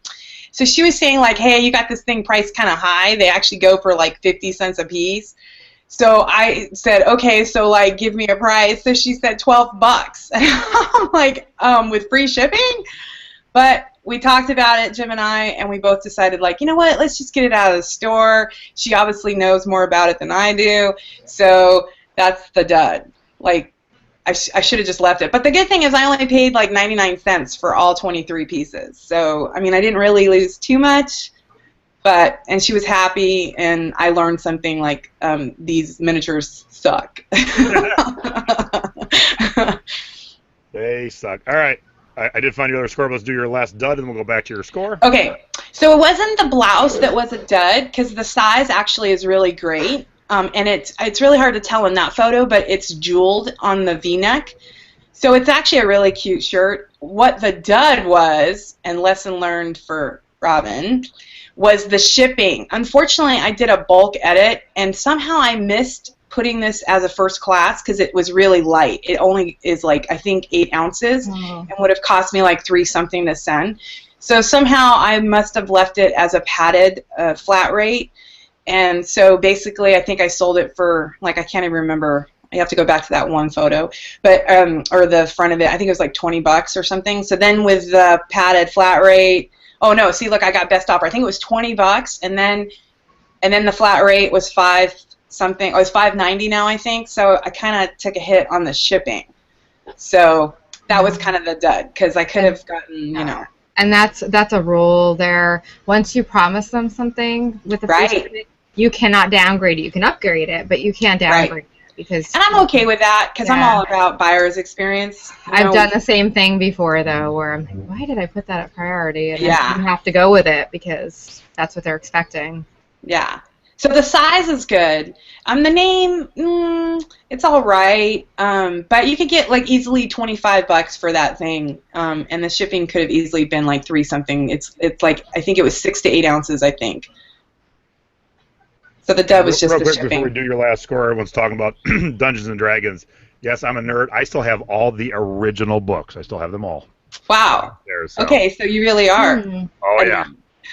Speaker 3: So she was saying, like, hey, you got this thing priced kind of high. They actually go for, like, 50 cents a piece. So I said, okay, so, like, give me a price. So she said $12. And I'm like, with free shipping? But we talked about it, Jim and I, and we both decided, like, you know what, let's just get it out of the store. She obviously knows more about it than I do, so that's the dud. Like, I should have just left it. But the good thing is I only paid, like, 99 cents for all 23 pieces. So, I mean, I didn't really lose too much, and she was happy, and I learned something like these miniatures suck.
Speaker 1: They suck. All right. I did find your other score. Let's do your last dud, and we'll go back to your score.
Speaker 3: Okay, so it wasn't the blouse that was a dud, because the size actually is really great, and it's really hard to tell in that photo, but it's jeweled on the V-neck, so it's actually a really cute shirt. What the dud was, and lesson learned for Robyn, was the shipping. Unfortunately, I did a bulk edit, and somehow I missed putting this as a first class because it was really light. It only is like, I think, 8 ounces and would have cost me like $3 something to send. So somehow I must have left it as a padded flat rate. And so basically I think I sold it for, like, I can't even remember. I have to go back to that one photo, but or the front of it. I think it was like $20 or something. So then with the padded flat rate, oh no, see, look, I got best offer. I think it was $20, and then the flat rate was something. Oh, it's $5.90 now, I think. So I kind of took a hit on the shipping. So that was kind of the dud because I could have gotten,
Speaker 2: And that's a rule there. Once you promise them something with the free shipping, you cannot downgrade it. You can upgrade it, but you can't downgrade it because. And
Speaker 3: I'm okay with that because I'm all about buyer's experience.
Speaker 2: I've done the same thing before though, where I'm like, why did I put that at priority? And you have to go with it because that's what they're expecting.
Speaker 3: Yeah. So the size is good. The name, it's all right. But you could get like easily $25 for that thing, and the shipping could have easily been like $3 something. It's like, I think it was 6 to 8 ounces, I think. So the dub was just
Speaker 1: real
Speaker 3: the
Speaker 1: quick,
Speaker 3: shipping.
Speaker 1: Before we do your last score, everyone's talking about Dungeons and Dragons. Yes, I'm a nerd. I still have all the original books. I still have them all.
Speaker 3: Wow.
Speaker 1: There, so.
Speaker 3: Okay, so you really are.
Speaker 1: Oh yeah.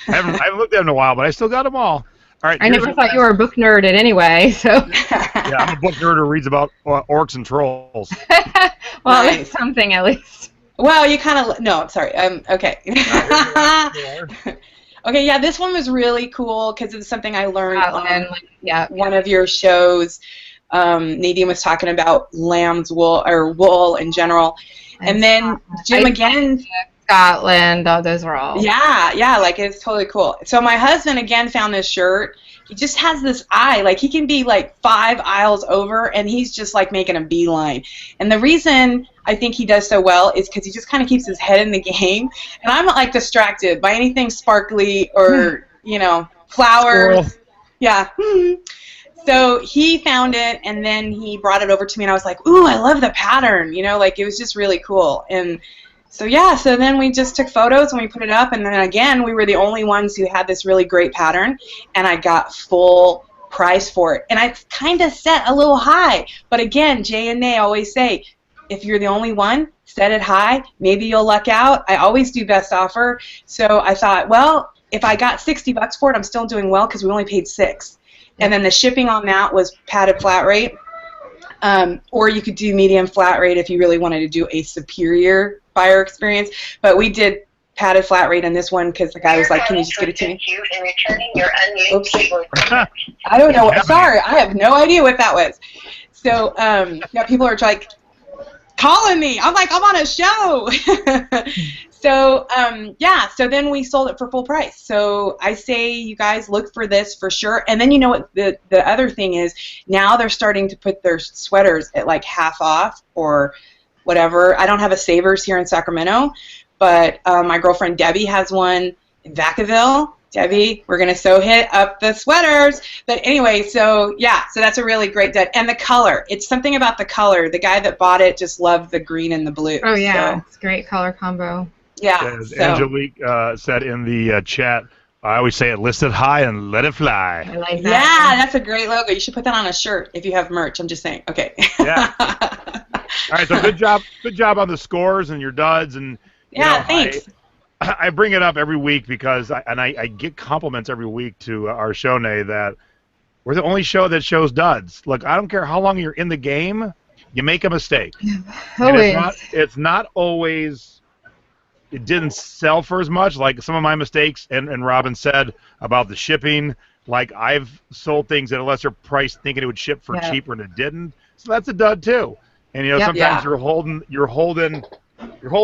Speaker 1: I haven't looked at them in a while, but I still got them all. All right,
Speaker 2: I never thought you were a book nerd anyway, so.
Speaker 1: Yeah, I'm a book nerd who reads about orcs and trolls.
Speaker 2: Well, nice. It's something at least.
Speaker 3: Well, you kind of, no, I'm sorry. Okay. Okay, yeah, this one was really cool because it's something I learned on one of your shows. Nadine was talking about lamb's wool, or wool in general. And then Jim again.
Speaker 2: Scotland, those are all.
Speaker 3: Yeah, like it's totally cool. So my husband again found this shirt. He just has this eye, like he can be like 5 aisles over and he's just like making a beeline. And the reason I think he does so well is because he just kind of keeps his head in the game. And I'm like distracted by anything sparkly or flowers.
Speaker 1: Squirrel.
Speaker 3: Yeah. So he found it, and then he brought it over to me, and I was like, ooh, I love the pattern. It was just really cool. And so, yeah, so then we just took photos, and we put it up, and then, again, we were the only ones who had this really great pattern, and I got full price for it. And I kind of set a little high. But, again, Jay and Nay always say, if you're the only one, set it high. Maybe you'll luck out. I always do best offer. So I thought, well, if I got $60 for it, I'm still doing well because we only paid $6. And then the shipping on that was padded flat rate. Or you could do medium flat rate if you really wanted to do a superior buyer experience. But we did padded flat rate on this one because the guy was like, can you just give it to me? Oops. I don't know. Sorry, I have no idea what that was. So, yeah, people are like calling me. I'm like, I'm on a show. So, yeah, so then we sold it for full price. So I say you guys look for this for sure. And then you know what the other thing is, now they're starting to put their sweaters at like half off or whatever. I don't have a Savers here in Sacramento, but my girlfriend Debbie has one in Vacaville. Debbie, we're going to hit up the sweaters. But anyway, so yeah, so that's a really great deal. And the color, it's something about the color. The guy that bought it just loved the green and the blue.
Speaker 2: Oh, yeah,
Speaker 3: so.
Speaker 2: It's great color combo.
Speaker 3: Yeah.
Speaker 1: As Angelique said in the chat, I always say it listed high and let it fly.
Speaker 2: I like that.
Speaker 3: Yeah, that's a great logo. You should put that on a shirt if you have merch. I'm just saying. Okay.
Speaker 1: Yeah. All right, so good job on the scores and your duds. And
Speaker 3: yeah, thanks.
Speaker 1: I bring it up every week because I get compliments every week to our show, Nay, that we're the only show that shows duds. Look, I don't care how long you're in the game, you make a mistake.
Speaker 2: Always.
Speaker 1: And it's not always, it didn't sell for as much. Like some of my mistakes, and Robyn said about the shipping, like I've sold things at a lesser price thinking it would ship for cheaper and it didn't. So that's a dud too. And sometimes you're holding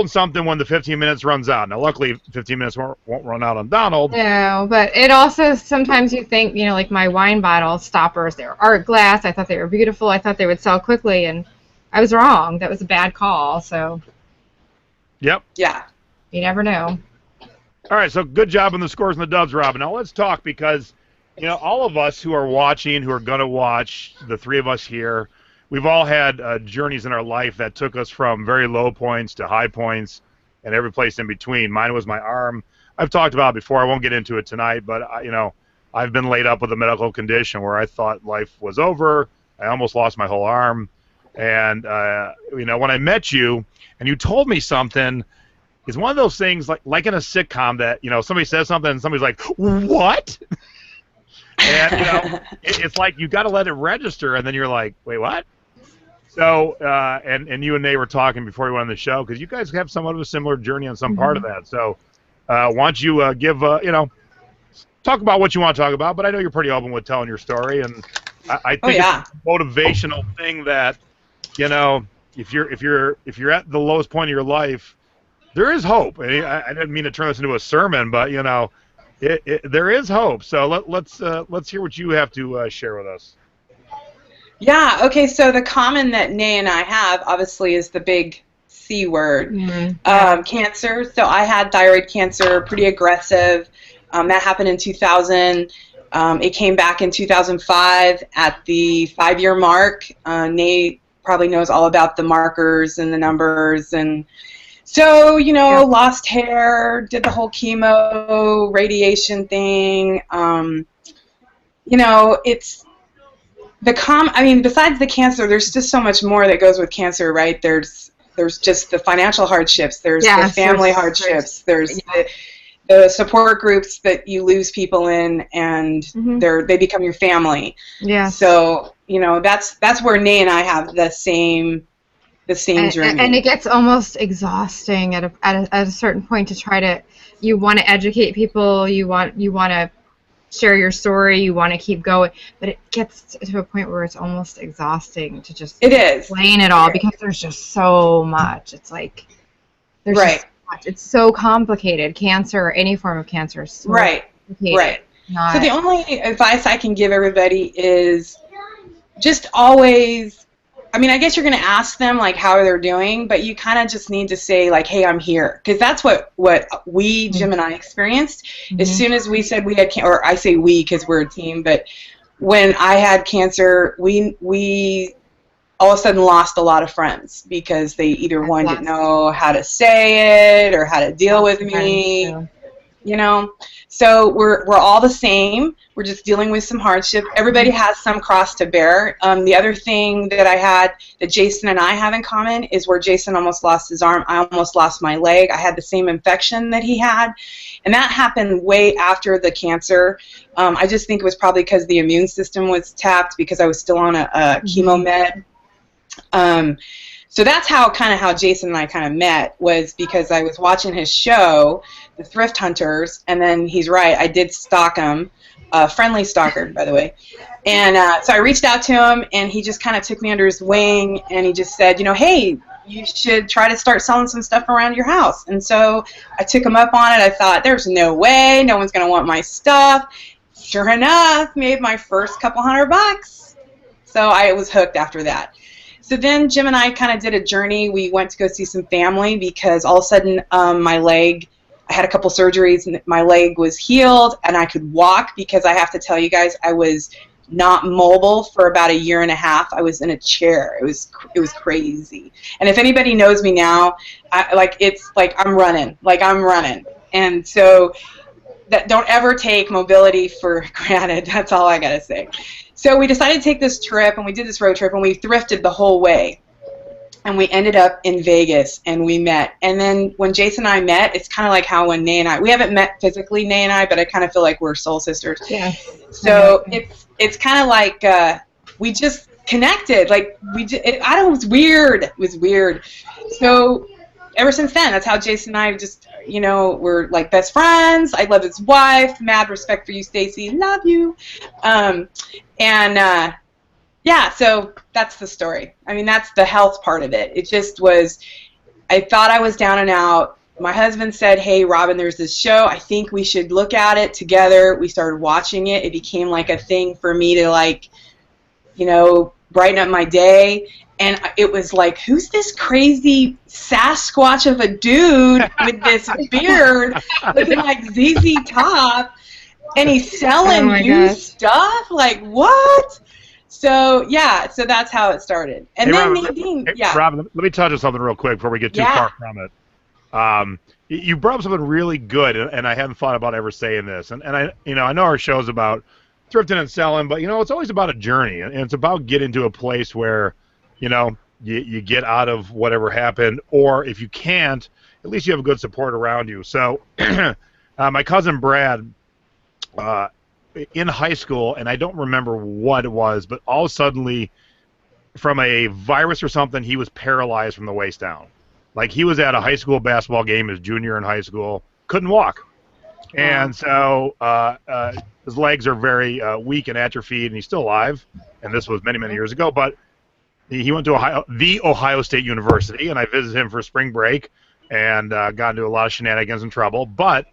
Speaker 1: something when the 15 minutes runs out. Now, luckily, 15 minutes won't run out on Donald.
Speaker 2: No, but it also, sometimes you think, like my wine bottle stoppers, they were art glass. I thought they were beautiful. I thought they would sell quickly, and I was wrong. That was a bad call, so.
Speaker 1: Yep.
Speaker 3: Yeah.
Speaker 2: You never know.
Speaker 1: All right, so good job on the scores and the dubs, Robyn. Now, let's talk because, all of us who are watching, who are going to watch, the three of us here, we've all had journeys in our life that took us from very low points to high points and every place in between. Mine was my arm. I've talked about it before. I won't get into it tonight, but, I've been laid up with a medical condition where I thought life was over. I almost lost my whole arm. And, when I met you and you told me something, it's one of those things like in a sitcom that, somebody says something and somebody's like, what? And, it's like you got to let it register, and then you're like, wait, what? So, and you and Nay were talking before we went on the show, because you guys have somewhat of a similar journey on some part of that. So, why don't you give, talk about what you want to talk about, but I know you're pretty open with telling your story, and I think it's a motivational thing that, if you're at the lowest point of your life, there is hope. I didn't mean to turn this into a sermon, but, there is hope. So let's hear what you have to share with us.
Speaker 3: Yeah, okay, so the common that Nay and I have, obviously, is the big C word, cancer. So I had thyroid cancer, pretty aggressive. That happened in 2000. It came back in 2005 at the 5-year mark. Nay probably knows all about the markers and the numbers. And so, lost hair, did the whole chemo, radiation thing. It's... besides the cancer, there's just so much more that goes with cancer, right? There's just the financial hardships, there's the family hardships, there's the support groups that you lose people in, and they become your family. Yeah. So, that's where Nay and I have the same journey.
Speaker 2: And it gets almost exhausting at a certain point to try to, you want to educate people, you want to share your story, you want to keep going, but it gets to a point where it's almost exhausting to just explain it all, because there's just so much. It's like there's just so much. It's so complicated. Cancer, any form of cancer, is so complicated.
Speaker 3: So the only advice I can give everybody is just always, I mean, I guess you're going to ask them, like, how they're doing, but you kind of just need to say, like, hey, I'm here. Because that's what we, Jim and I, experienced. As soon as we said we had cancer, or I say we because we're a team, but when I had cancer, we all of a sudden lost a lot of friends because they either, one, didn't know how to say it or how to deal with me. You know, so we're all the same. We're just dealing with some hardship. Everybody has some cross to bear. The other thing that I had that Jason and I have in common is where Jason almost lost his arm, I almost lost my leg. I had the same infection that he had, and that happened way after the cancer. I just think it was probably because the immune system was tapped because I was still on a chemo med. So that's how Jason and I kind of met, was because I was watching his show, The Thrift Hunters, and then he's right, I did stalk him, friendly stalker, by the way. And so I reached out to him, and he just kind of took me under his wing, and he just said, you know, hey, you should try to start selling some stuff around your house. And so I took him up on it. I thought, there's no way, no one's going to want my stuff. Sure enough, made my first couple $100. So I was hooked after that. So then Jim and I kind of did a journey. We went to go see some family because all of a sudden my leg, I had a couple surgeries, and my leg was healed and I could walk, because I have to tell you guys, I was not mobile for about 1.5 years. I was in a chair. It was crazy. And if anybody knows me now, it's like I'm running. And so don't ever take mobility for granted. That's all I got to say. So we decided to take this trip, and we did this road trip, and we thrifted the whole way. And we ended up in Vegas, and we met. And then when Jason and I met, it's kind of like how when Nay and I, we haven't met physically, Nay and I, but I kind of feel like we're soul sisters.
Speaker 2: Yeah.
Speaker 3: So it's kind of like we just connected. Like I don't know, it was weird. It was weird. So ever since then, that's how Jason and I just, you know, we're like best friends. I love his wife. Mad respect for you, Stacy. Love you. Yeah, so that's the story. I mean, that's the health part of it. It just was, I thought I was down and out. My husband said, hey, Robyn, there's this show. I think we should look at it together. We started watching it. It became like a thing for me to, like, you know, brighten up my day. And it was like, who's this crazy Sasquatch of a dude with this beard looking like ZZ Top, and he's selling used stuff? Like, what? So, yeah, so that's how it started. And then Nadine,
Speaker 1: Robyn, let me touch on something real quick before we get too far from it. You brought up something really good, and I hadn't thought about ever saying this. And I know our show's about thrifting and selling, but, you know, it's always about a journey, and it's about getting to a place where, you know, you get out of whatever happened, or if you can't, at least you have a good support around you. So my cousin Brad, in high school, and I don't remember what it was, but all of a sudden, from a virus or something, he was paralyzed from the waist down. Like, he was at a high school basketball game, his junior in high school, couldn't walk. And so his legs are very weak and atrophied, and he's still alive, and this was many, many years ago, but he went to the Ohio State University, and I visited him for spring break and got into a lot of shenanigans and trouble. But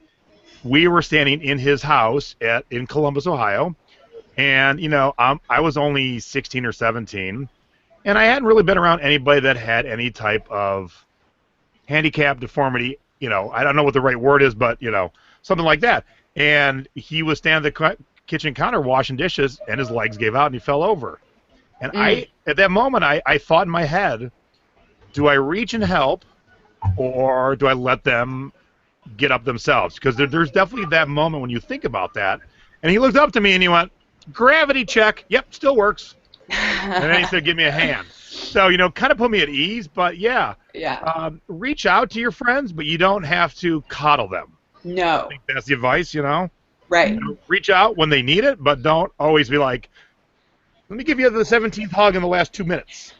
Speaker 1: we were standing in his house in Columbus, Ohio, and, you know, I was only 16 or 17, and I hadn't really been around anybody that had any type of handicap, deformity, you know, I don't know what the right word is, but, you know, something like that. And he was standing at the kitchen counter washing dishes, and his legs gave out, and he fell over. And at that moment, I thought in my head, do I reach and help, or do I let them get up themselves? Because there's definitely that moment when you think about that. And he looked up to me and he went, gravity check. Yep, still works. And then he said, give me a hand. So, you know, kind of put me at ease. But, yeah. Reach out to your friends, but you don't have to coddle them.
Speaker 3: No.
Speaker 1: I think that's the advice, you know?
Speaker 3: Right.
Speaker 1: You know, reach out when they need it, but don't always be like, let me give you the 17th hug in the last 2 minutes.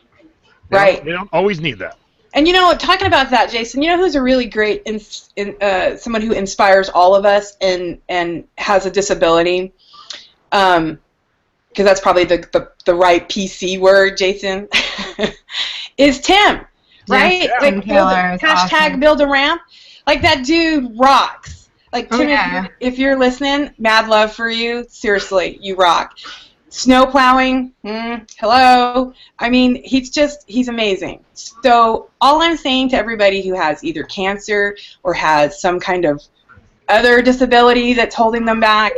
Speaker 1: They don't always need that.
Speaker 3: And, you know, talking about that, Jason, you know who's a really great someone who inspires all of us and has a disability? Because that's probably the right PC word, Jason, is Tim, right?
Speaker 2: Yes,
Speaker 3: like, hashtag build a ramp. Like, that dude rocks. Like, Tim, if you're listening, mad love for you. Seriously, you rock. Snow plowing, hello. I mean, he's amazing. So all I'm saying to everybody who has either cancer or has some kind of other disability that's holding them back,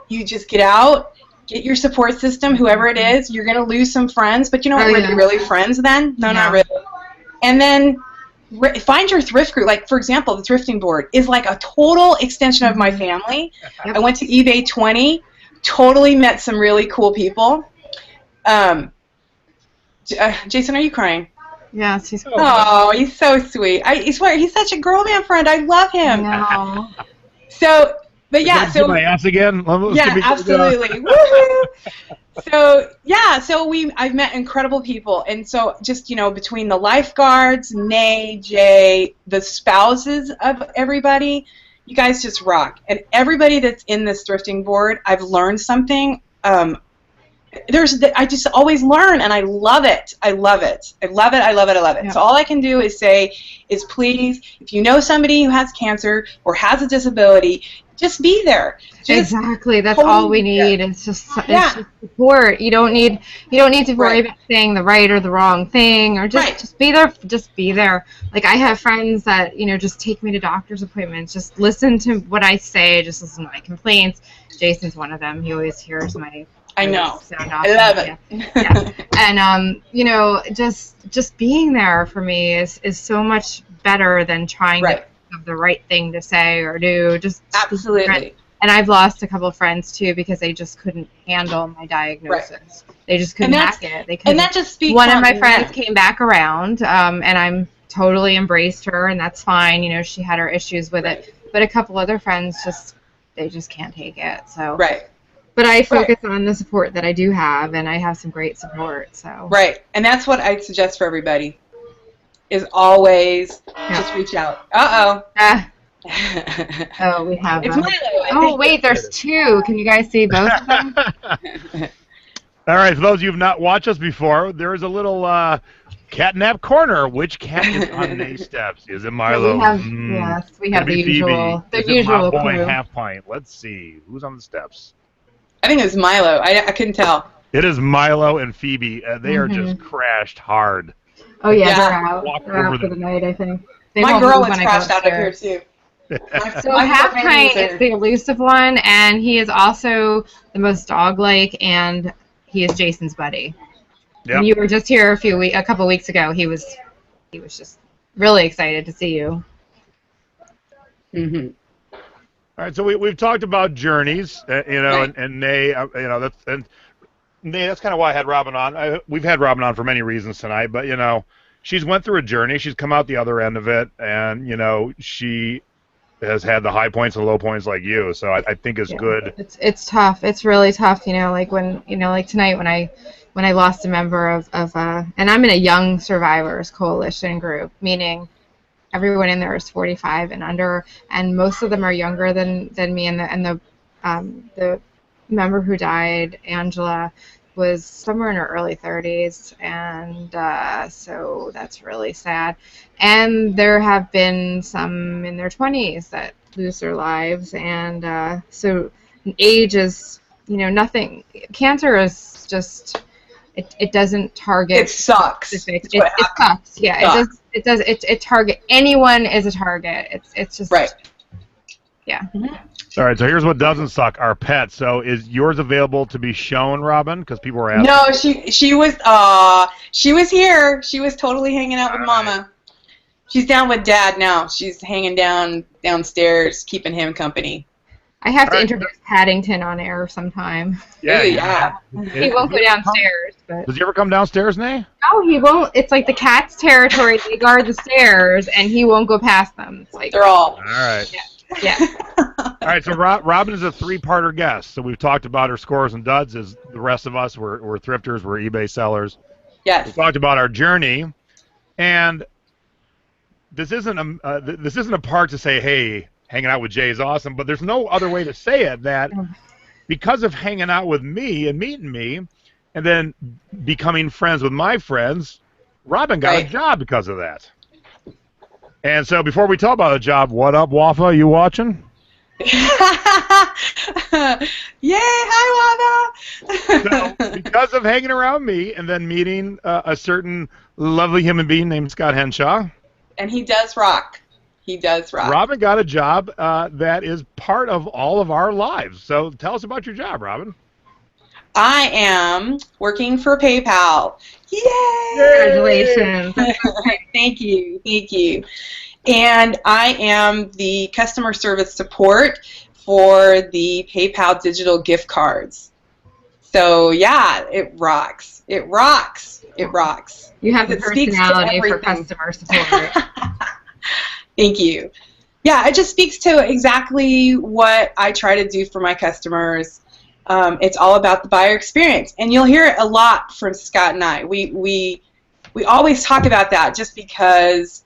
Speaker 3: you just get out, get your support system, whoever it is. You're going to lose some friends, but you know what? Were they really friends then? No, not really. And then find your thrift group. Like, for example, the thrifting board is like a total extension of my family. I went to eBay 20. Totally met some really cool people. Jason, are you crying?
Speaker 2: Yes, he's.
Speaker 3: Oh, he's so sweet. I swear, he's such a girl band friend. I love him.
Speaker 2: No.
Speaker 3: So, but yeah, so
Speaker 1: my ass again.
Speaker 3: Yeah, absolutely. Woo-hoo. So yeah, so I've met incredible people, and so just between the lifeguards, Nay, Jay, the spouses of everybody. You guys just rock. And everybody that's in this thrifting board, I've learned something. I just always learn, and I love it. I love it. I love it. I love it. I love it. Yeah. So all I can do is say is please, if you know somebody who has cancer or has a disability, just be there.
Speaker 2: Exactly. That's all we need. It's just support. You don't need to worry about saying the right or the wrong thing, or just be there. Just be there. Like, I have friends that just take me to doctor's appointments. Just listen to what I say. Just listen to my complaints. Jason's one of them. He always hears my.
Speaker 3: I know. I love it.
Speaker 2: Yeah. And just being there for me is so much better than trying to think of the right thing to say or do. Just
Speaker 3: absolutely.
Speaker 2: And I've lost a couple of friends too because they just couldn't handle my diagnosis. They just couldn't hack it. They couldn't.
Speaker 3: And that just speaks.
Speaker 2: One of my friends came back around, and I'm totally embraced her, and that's fine. She had her issues with it, but a couple other friends they just can't take it. So.
Speaker 3: Right.
Speaker 2: But I focus on the support that I do have, and I have some great support. So.
Speaker 3: Right, and that's what I suggest for everybody. Is always just reach out.
Speaker 2: Oh, we have.
Speaker 3: It's Milo.
Speaker 2: Oh, wait, there's two. Can you guys see both of them?
Speaker 1: All right, for those of you who have not watched us before, there is a little catnap corner. Which cat is on Nay's steps? Is it Milo?
Speaker 2: Yes, we have the usual.
Speaker 1: The usual my boy, Half Pint. Let's see. Who's on the steps?
Speaker 3: I think it was Milo. I couldn't tell.
Speaker 1: It is Milo and Phoebe. They are just crashed hard.
Speaker 2: Oh, yeah. They're out. They're out for the night, I think.
Speaker 3: My girl is crashed out of here, too.
Speaker 2: So Half Pint is the elusive one, and he is also the most dog-like, and he is Jason's buddy. Yep. And you were just here a couple weeks ago. He was just really excited to see you.
Speaker 1: Mm-hmm. All right, so we've talked about journeys, and Nay, Nay, that's kind of why I had Robyn on. We've had Robyn on for many reasons tonight, but she's went through a journey. She's come out the other end of it, and she has had the high points and low points like you. So I think it's good.
Speaker 2: It's tough. It's really tough. Like like tonight when I lost a member of and I'm in a Young Survivors Coalition group, meaning everyone in there is 45 and under, and most of them are younger than me. And the member who died, Angela, was somewhere in her early 30s, and so that's really sad. And there have been some in their 20s that lose their lives, and so age is nothing. Cancer is just it doesn't target.
Speaker 3: It sucks.
Speaker 2: It sucks. Yeah, it does. It target anyone is a target. It's just
Speaker 3: right.
Speaker 2: Yeah.
Speaker 3: Mm-hmm.
Speaker 1: All right, so here's what doesn't suck: our pets. So is yours available to be shown, Robyn? Because people were asking.
Speaker 3: No, she was here. She was totally hanging out with Mama. She's down with Dad now. She's hanging downstairs, keeping him company.
Speaker 2: I have to introduce Paddington on air sometime.
Speaker 3: Yeah.
Speaker 2: He won't go downstairs. But...
Speaker 1: Does he ever come downstairs, Nay?
Speaker 2: No, he won't. It's like the cat's territory. They guard the stairs, and he won't go past them. It's like
Speaker 3: they're all.
Speaker 1: All right.
Speaker 2: Yeah.
Speaker 1: All right, so Robyn is a three-parter guest. So we've talked about her scores and duds. As the rest of us, we're thrifters, we're eBay sellers.
Speaker 3: Yes.
Speaker 1: We talked about our journey, and this isn't a part to say, hey, hanging out with Jay is awesome, but there's no other way to say it that because of hanging out with me and meeting me, and then becoming friends with my friends, Robyn got a job because of that. And so before we talk about the job, what up, Wafa? You watching?
Speaker 3: Yay! Hi, Wanda.
Speaker 1: So, because of hanging around me and then meeting a certain lovely human being named Scott Henshaw,
Speaker 3: And he does rock. He does rock.
Speaker 1: Robyn got a job that is part of all of our lives. So tell us about your job, Robyn.
Speaker 3: I am working for PayPal. Yay!
Speaker 2: Congratulations.
Speaker 3: Thank you. Thank you. And I am the customer service support for the PayPal digital gift cards. So, yeah, it rocks. It rocks. It rocks.
Speaker 2: You have the
Speaker 3: It speaks to
Speaker 2: personality for
Speaker 3: everything.
Speaker 2: customer support.
Speaker 3: Thank you. Yeah, it just speaks to exactly what I try to do for my customers. It's all about the buyer experience, and you'll hear it a lot from Scott and I. We always talk about that just because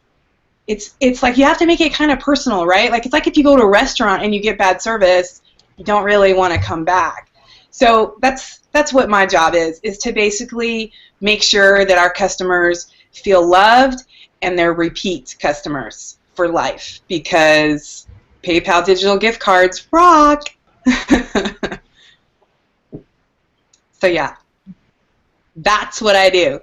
Speaker 3: it's like you have to make it kind of personal, right? Like it's like if you go to a restaurant and you get bad service, you don't really want to come back. So that's what my job is to basically make sure that our customers feel loved and they're repeat customers for life because PayPal digital gift cards rock. So yeah, that's what I do.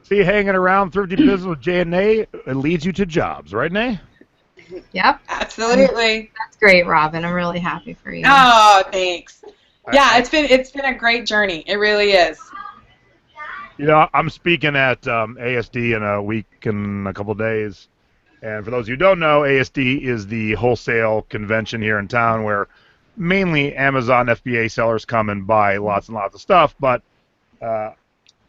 Speaker 1: See, hanging around Thrifty Business with Jay and Nay, it leads you to jobs, right, Nay?
Speaker 2: Yep.
Speaker 3: Absolutely.
Speaker 2: That's great, Robyn. I'm really happy for you.
Speaker 3: Oh, thanks. Yeah, it's been a great journey. It really is.
Speaker 1: You know, I'm speaking at ASD in a week and a couple of days. And for those who don't know, ASD is the wholesale convention here in town where mainly Amazon FBA sellers come and buy lots and lots of stuff. But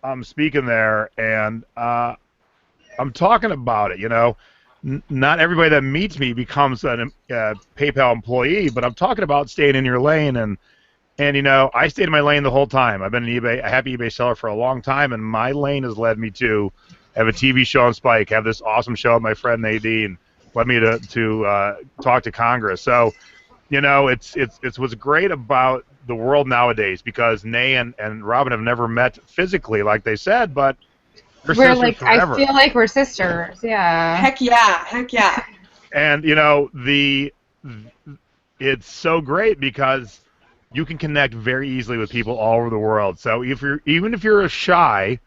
Speaker 1: I'm speaking there, and I'm talking about it, you know. Not everybody that meets me becomes a PayPal employee, but I'm talking about staying in your lane. And you know, I stayed in my lane the whole time. I've been a happy eBay seller for a long time, and my lane has led me to have a TV show on Spike, have this awesome show with my friend Nadine, led me to talk to Congress. So, you know, it's what's great about the world nowadays because Nay and Robyn have never met physically, like they said, but they're
Speaker 2: We're
Speaker 1: sisters
Speaker 2: like,
Speaker 1: forever.
Speaker 2: I feel like we're sisters. Yeah.
Speaker 3: Heck yeah. Heck yeah.
Speaker 1: And you know, it's so great because you can connect very easily with people all over the world. So even if you're shy,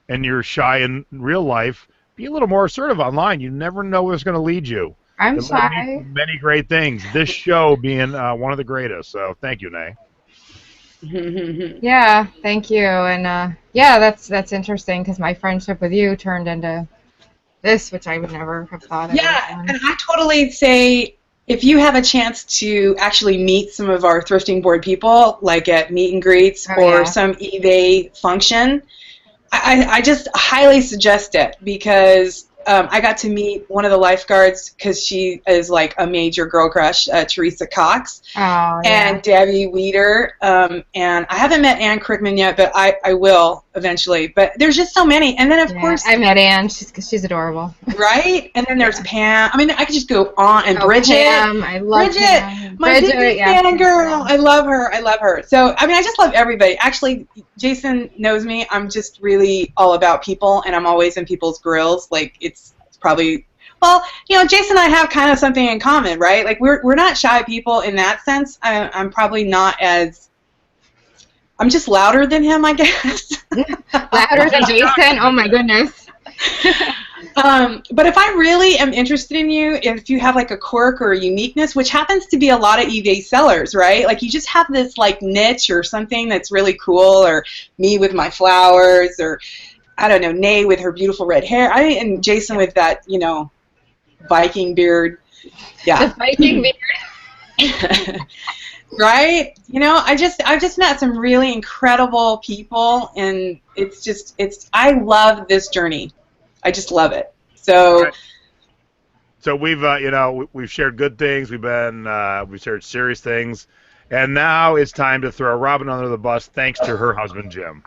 Speaker 1: and you're shy in real life, be a little more assertive online. You never know where it's going to lead you.
Speaker 2: I'm
Speaker 1: It led me
Speaker 2: shy.
Speaker 1: to many great things. This show being one of the greatest. So thank you, Nay.
Speaker 2: Yeah, thank you. And yeah, that's interesting because my friendship with you turned into this, which I would never have thought of.
Speaker 3: Yeah, and I totally say if you have a chance to actually meet some of our thrifting board people, like at meet and greets or some eBay function, I just highly suggest it because I got to meet one of the lifeguards because she is like a major girl crush, Teresa Cox, and Debbie Weeder, and I haven't met Ann Crickman yet, but I will eventually. But there's just so many, and then of course
Speaker 2: I met Ann. She's adorable.
Speaker 3: Right, and then there's Pam. I mean, I could just go on. And Bridget.
Speaker 2: Pam, I love
Speaker 3: Bridget,
Speaker 2: Pam.
Speaker 3: my Disney fan girl. I love her. I love her. So I mean, I just love everybody. Actually, Jason knows me. I'm just really all about people, and I'm always in people's grills. Like it's probably, well, you know, Jason and I have kind of something in common, right? Like we're not shy people in that sense. I'm probably not as, I'm just louder than him, I guess.
Speaker 2: Louder than Jason? Oh my goodness.
Speaker 3: But if I really am interested in you, if you have like a quirk or a uniqueness, which happens to be a lot of eBay sellers, right? Like you just have this like niche or something that's really cool, or me with my flowers, or I don't know, Nay with her beautiful red hair, and Jason with that, you know, Viking beard. Yeah.
Speaker 2: The Viking beard.
Speaker 3: Right? You know, I've just met some really incredible people, and I love this journey. I just love it. So.
Speaker 1: Right. So we've you know, we've shared good things. We've shared serious things, and now it's time to throw Robyn under the bus, thanks to her husband Jim.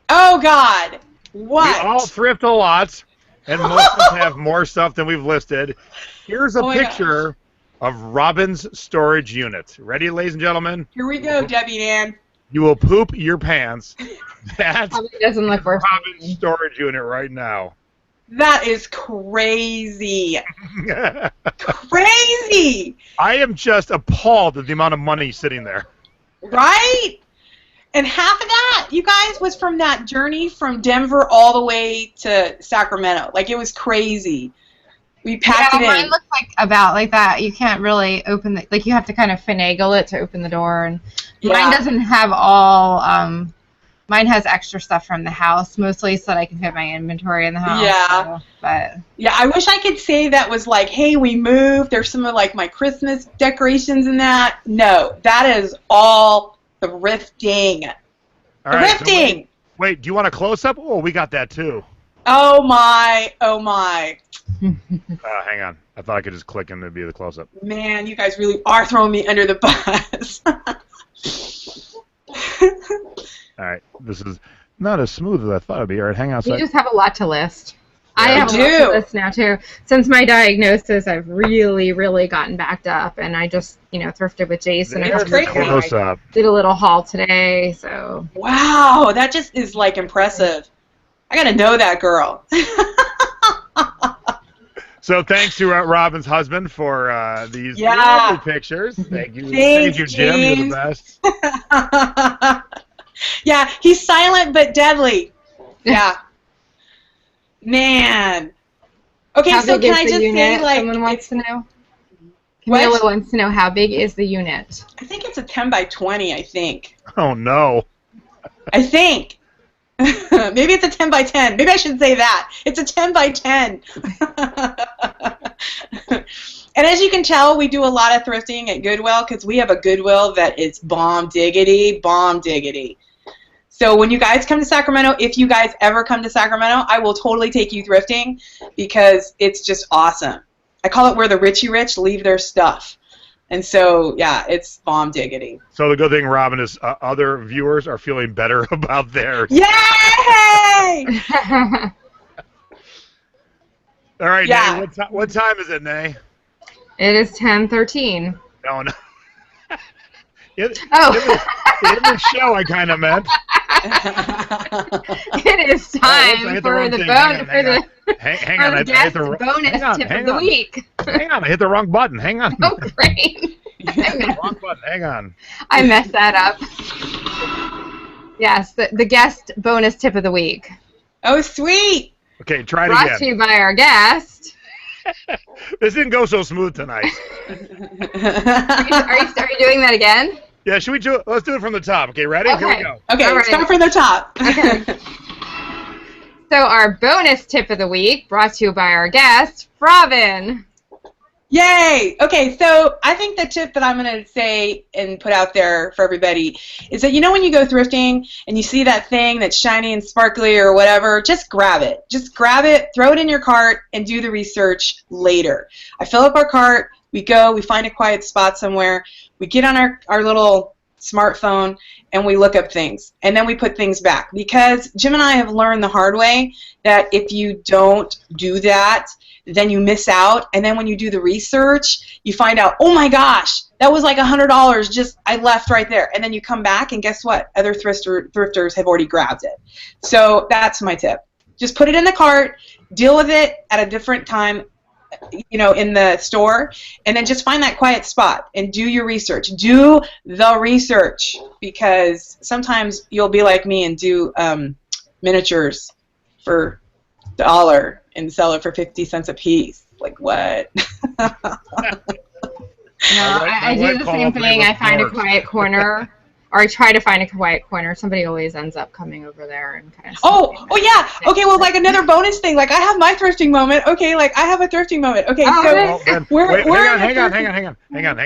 Speaker 3: Oh God. What?
Speaker 1: We all thrift a lot, and most of us have more stuff than we've listed. Here's a picture of Robyn's storage unit. Ready, ladies and gentlemen?
Speaker 3: Here we go, Debbie Ann.
Speaker 1: You will poop your pants. That's
Speaker 2: Probably doesn't look worth
Speaker 1: Robyn's storage unit right now.
Speaker 3: That is crazy. crazy.
Speaker 1: I am just appalled at the amount of money sitting there.
Speaker 3: Right? And half of that, you guys, was from that journey from Denver all the way to Sacramento. Like, it was crazy. We packed it in.
Speaker 2: Mine looks like about like that. You can't really open the, like, you have to kind of finagle it to open the door. And mine doesn't have all, mine has extra stuff from the house, mostly so that I can fit my inventory in the house.
Speaker 3: Yeah.
Speaker 2: So, but
Speaker 3: yeah, I wish I could say that was like, hey, we moved. There's some of like my Christmas decorations in that. No, that is all thrifting.
Speaker 1: All right,
Speaker 3: Thrifting.
Speaker 1: So wait, do you want a close-up? Oh, we got that too.
Speaker 3: Oh my, oh my.
Speaker 1: Hang on. I thought I could just click and it'd be the close-up.
Speaker 3: Man, you guys really are throwing me under the bus.
Speaker 1: All right, this is not as smooth as I thought it'd be. All right, hang on a
Speaker 2: you
Speaker 1: second.
Speaker 2: just have a lot to list.
Speaker 1: Yeah,
Speaker 2: I have
Speaker 3: I
Speaker 2: a lot
Speaker 3: do.
Speaker 2: to list now too. Since my diagnosis, I've really, really gotten backed up, and I just, thrifted with Jason.
Speaker 1: There's the close-up.
Speaker 2: Did a little haul today, so.
Speaker 3: Wow, that just is like impressive. I gotta know that girl.
Speaker 1: So thanks to Robyn's husband for these
Speaker 3: Yeah.
Speaker 1: lovely pictures. Thank you.
Speaker 3: Thanks,
Speaker 1: Thank you, Jim. You're the best.
Speaker 3: Yeah, he's silent but deadly. Yeah. Man. Okay,
Speaker 2: How
Speaker 3: so
Speaker 2: big
Speaker 3: can
Speaker 2: is
Speaker 3: I
Speaker 2: the
Speaker 3: just
Speaker 2: unit?
Speaker 3: say, like,
Speaker 2: Someone wants to know.
Speaker 3: What?
Speaker 2: Camilla wants to know how big is the unit.
Speaker 3: I think it's a 10 by 20, I think.
Speaker 1: Oh, no.
Speaker 3: I think. Maybe it's a 10 by 10. Maybe I should say that. It's a 10 by 10. And as you can tell, we do a lot of thrifting at Goodwill because we have a Goodwill that is bomb diggity, bomb diggity. So when you guys come to Sacramento, if you guys ever come to Sacramento, I will totally take you thrifting because it's just awesome. I call it where the richy rich leave their stuff. And so, yeah, it's bomb diggity.
Speaker 1: So the good thing, Robyn, is other viewers are feeling better about theirs.
Speaker 3: Yay!
Speaker 1: All right,
Speaker 3: Yeah.
Speaker 1: Nay, what time is it, Nay?
Speaker 2: It is 10:13.
Speaker 1: No. In
Speaker 2: Oh.
Speaker 1: the show, I kind of meant.
Speaker 2: It is
Speaker 1: I
Speaker 2: time
Speaker 1: hit the
Speaker 2: for
Speaker 1: wrong
Speaker 2: the
Speaker 1: thing.
Speaker 2: bonus
Speaker 1: Hang on.
Speaker 2: for
Speaker 1: Hang on.
Speaker 2: the
Speaker 1: I hit
Speaker 2: guest
Speaker 1: the
Speaker 2: bonus tip of the week.
Speaker 1: Hang on, I hit the wrong button. Hang on.
Speaker 2: Oh, great.
Speaker 1: Wrong button. Hang on.
Speaker 2: I messed that up. Yes, the guest bonus tip of the week.
Speaker 3: Oh, sweet.
Speaker 1: Okay, try it
Speaker 2: Brought
Speaker 1: again.
Speaker 2: to you by our guest.
Speaker 1: This didn't go so smooth tonight.
Speaker 2: Are you doing that again?
Speaker 1: Yeah, should we do it? Let's do it from the top. Okay, ready?
Speaker 2: Okay.
Speaker 1: Here we go.
Speaker 3: Okay,
Speaker 2: All right.
Speaker 3: start from the top.
Speaker 2: Okay. So our bonus tip of the week brought to you by our guest, Robyn.
Speaker 3: Yay! Okay, so I think the tip that I'm going to say and put out there for everybody is that, when you go thrifting and you see that thing that's shiny and sparkly or whatever, just grab it. Just grab it, throw it in your cart, and do the research later. I fill up our cart, we go, we find a quiet spot somewhere, we get on our little smartphone, and we look up things. And then we put things back. Because Jim and I have learned the hard way that if you don't do that, then you miss out, and then when you do the research, you find out, oh my gosh, that was like $100 just I left right there, and then you come back, and guess what? Other thrifters have already grabbed it. So that's my tip. Just put it in the cart, deal with it at a different time, in the store, and then just find that quiet spot and do your research. Do the research, because sometimes you'll be like me and do miniatures for $1 and sell it for 50 cents a piece. Like, what?
Speaker 2: No, I do the same thing. I find a quiet corner, or I try to find a quiet corner. Somebody always ends up coming over there and kind of.
Speaker 3: Oh yeah. Okay, well, like another bonus thing. Like, I have my thrifting moment. Okay, like I have a thrifting moment. Okay,
Speaker 1: Hang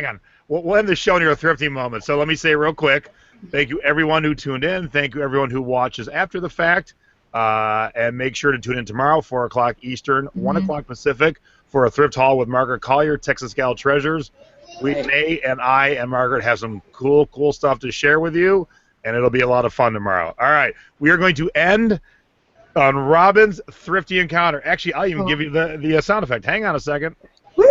Speaker 1: on. We'll end the show near a thrifting moment. So let me say real quick, thank you everyone who tuned in. Thank you everyone who watches after the fact. And make sure to tune in tomorrow, 4 o'clock Eastern, 1 o'clock Pacific, for a thrift haul with Margaret Collier, Texas Gal Treasures. May and I and Margaret have some cool stuff to share with you, and it'll be a lot of fun tomorrow. All right, we are going to end on Robyn's thrifty encounter. Actually, I'll even give you the sound effect. Hang on a second.
Speaker 3: Woo!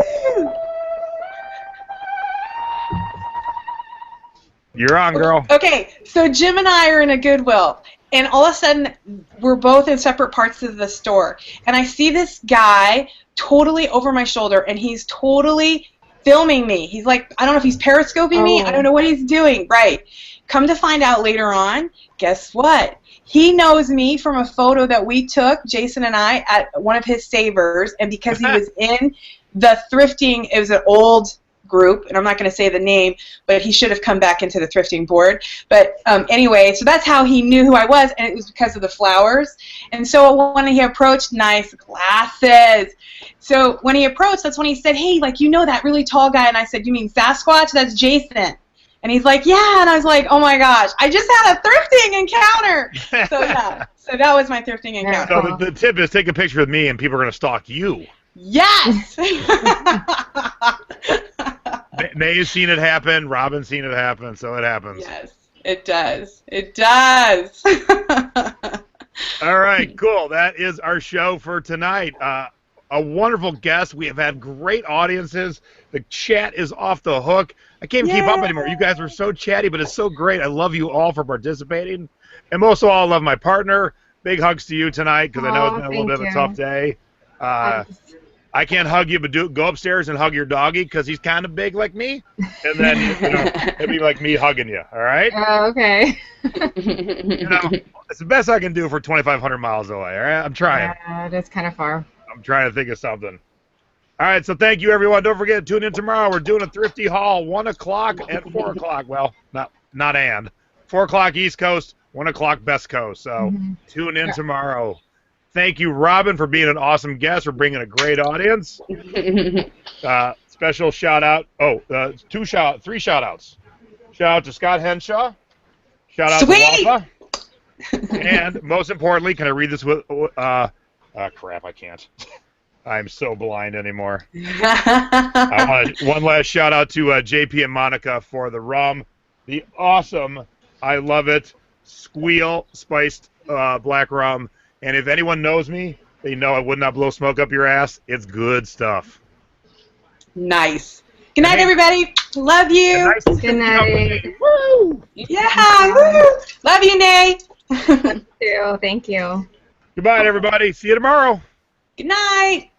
Speaker 1: You're on, girl.
Speaker 3: Okay, so Jim and I are in a Goodwill, and all of a sudden we're both in separate parts of the store, and I see this guy totally over my shoulder, and he's totally filming me. He's like, I don't know if he's periscoping me. I don't know what he's doing. Right. Come to find out later on, guess what? He knows me from a photo that we took, Jason and I, at one of his savers, and because he was in the thrifting, it was an old group, and I'm not going to say the name, but he should have come back into the thrifting board. But anyway, so that's how he knew who I was, and it was because of the flowers. And so when he approached, nice glasses. So when he approached, that's when he said, hey, like, you know that really tall guy? And I said, you mean Sasquatch? That's Jason. And he's like, yeah. And I was like, oh my gosh, I just had a thrifting encounter. So yeah, so that was my thrifting encounter.
Speaker 1: So the tip is take a picture with me, and people are going to stalk you.
Speaker 3: Yes.
Speaker 1: Nay has seen it happen. Robyn's seen it happen. So it happens.
Speaker 3: Yes, it does. It does.
Speaker 1: All right, cool. That is our show for tonight. A wonderful guest. We have had great audiences. The chat is off the hook. I can't even keep up anymore. You guys are so chatty, but it's so great. I love you all for participating. And most of all, I love my partner. Big hugs to you tonight because I know it's been a little bit of a tough day. I can't hug you, but go upstairs and hug your doggy because he's kind of big like me. And then, it'd be like me hugging you, all right?
Speaker 2: Okay.
Speaker 1: It's the best I can do for 2,500 miles away, all right? I'm trying.
Speaker 2: It is kind of far.
Speaker 1: I'm trying to think of something. All right, so thank you, everyone. Don't forget to tune in tomorrow. We're doing a Thrifty Haul, 1 o'clock and 4 o'clock. Well, not and. 4 o'clock East Coast, 1 o'clock Best Coast. So tune in tomorrow. Thank you, Robyn, for being an awesome guest, for bringing a great audience. Special shout-out. Three shout-outs. Shout-out to Scott Henshaw. Shout-out to Wafa. And most importantly, can I read this with... crap, I can't. I'm so blind anymore. I want one last shout-out to JP and Monica for the rum. The awesome, I love it, Squeal spiced black rum. And if anyone knows me, they know I would not blow smoke up your ass. It's good stuff.
Speaker 3: Nice. Good night, everybody. Love you.
Speaker 2: Good night.
Speaker 1: Woo!
Speaker 3: Yeah. Woo! Love you, Nay.
Speaker 2: Thank you.
Speaker 1: Goodbye, everybody. See you tomorrow.
Speaker 3: Good night.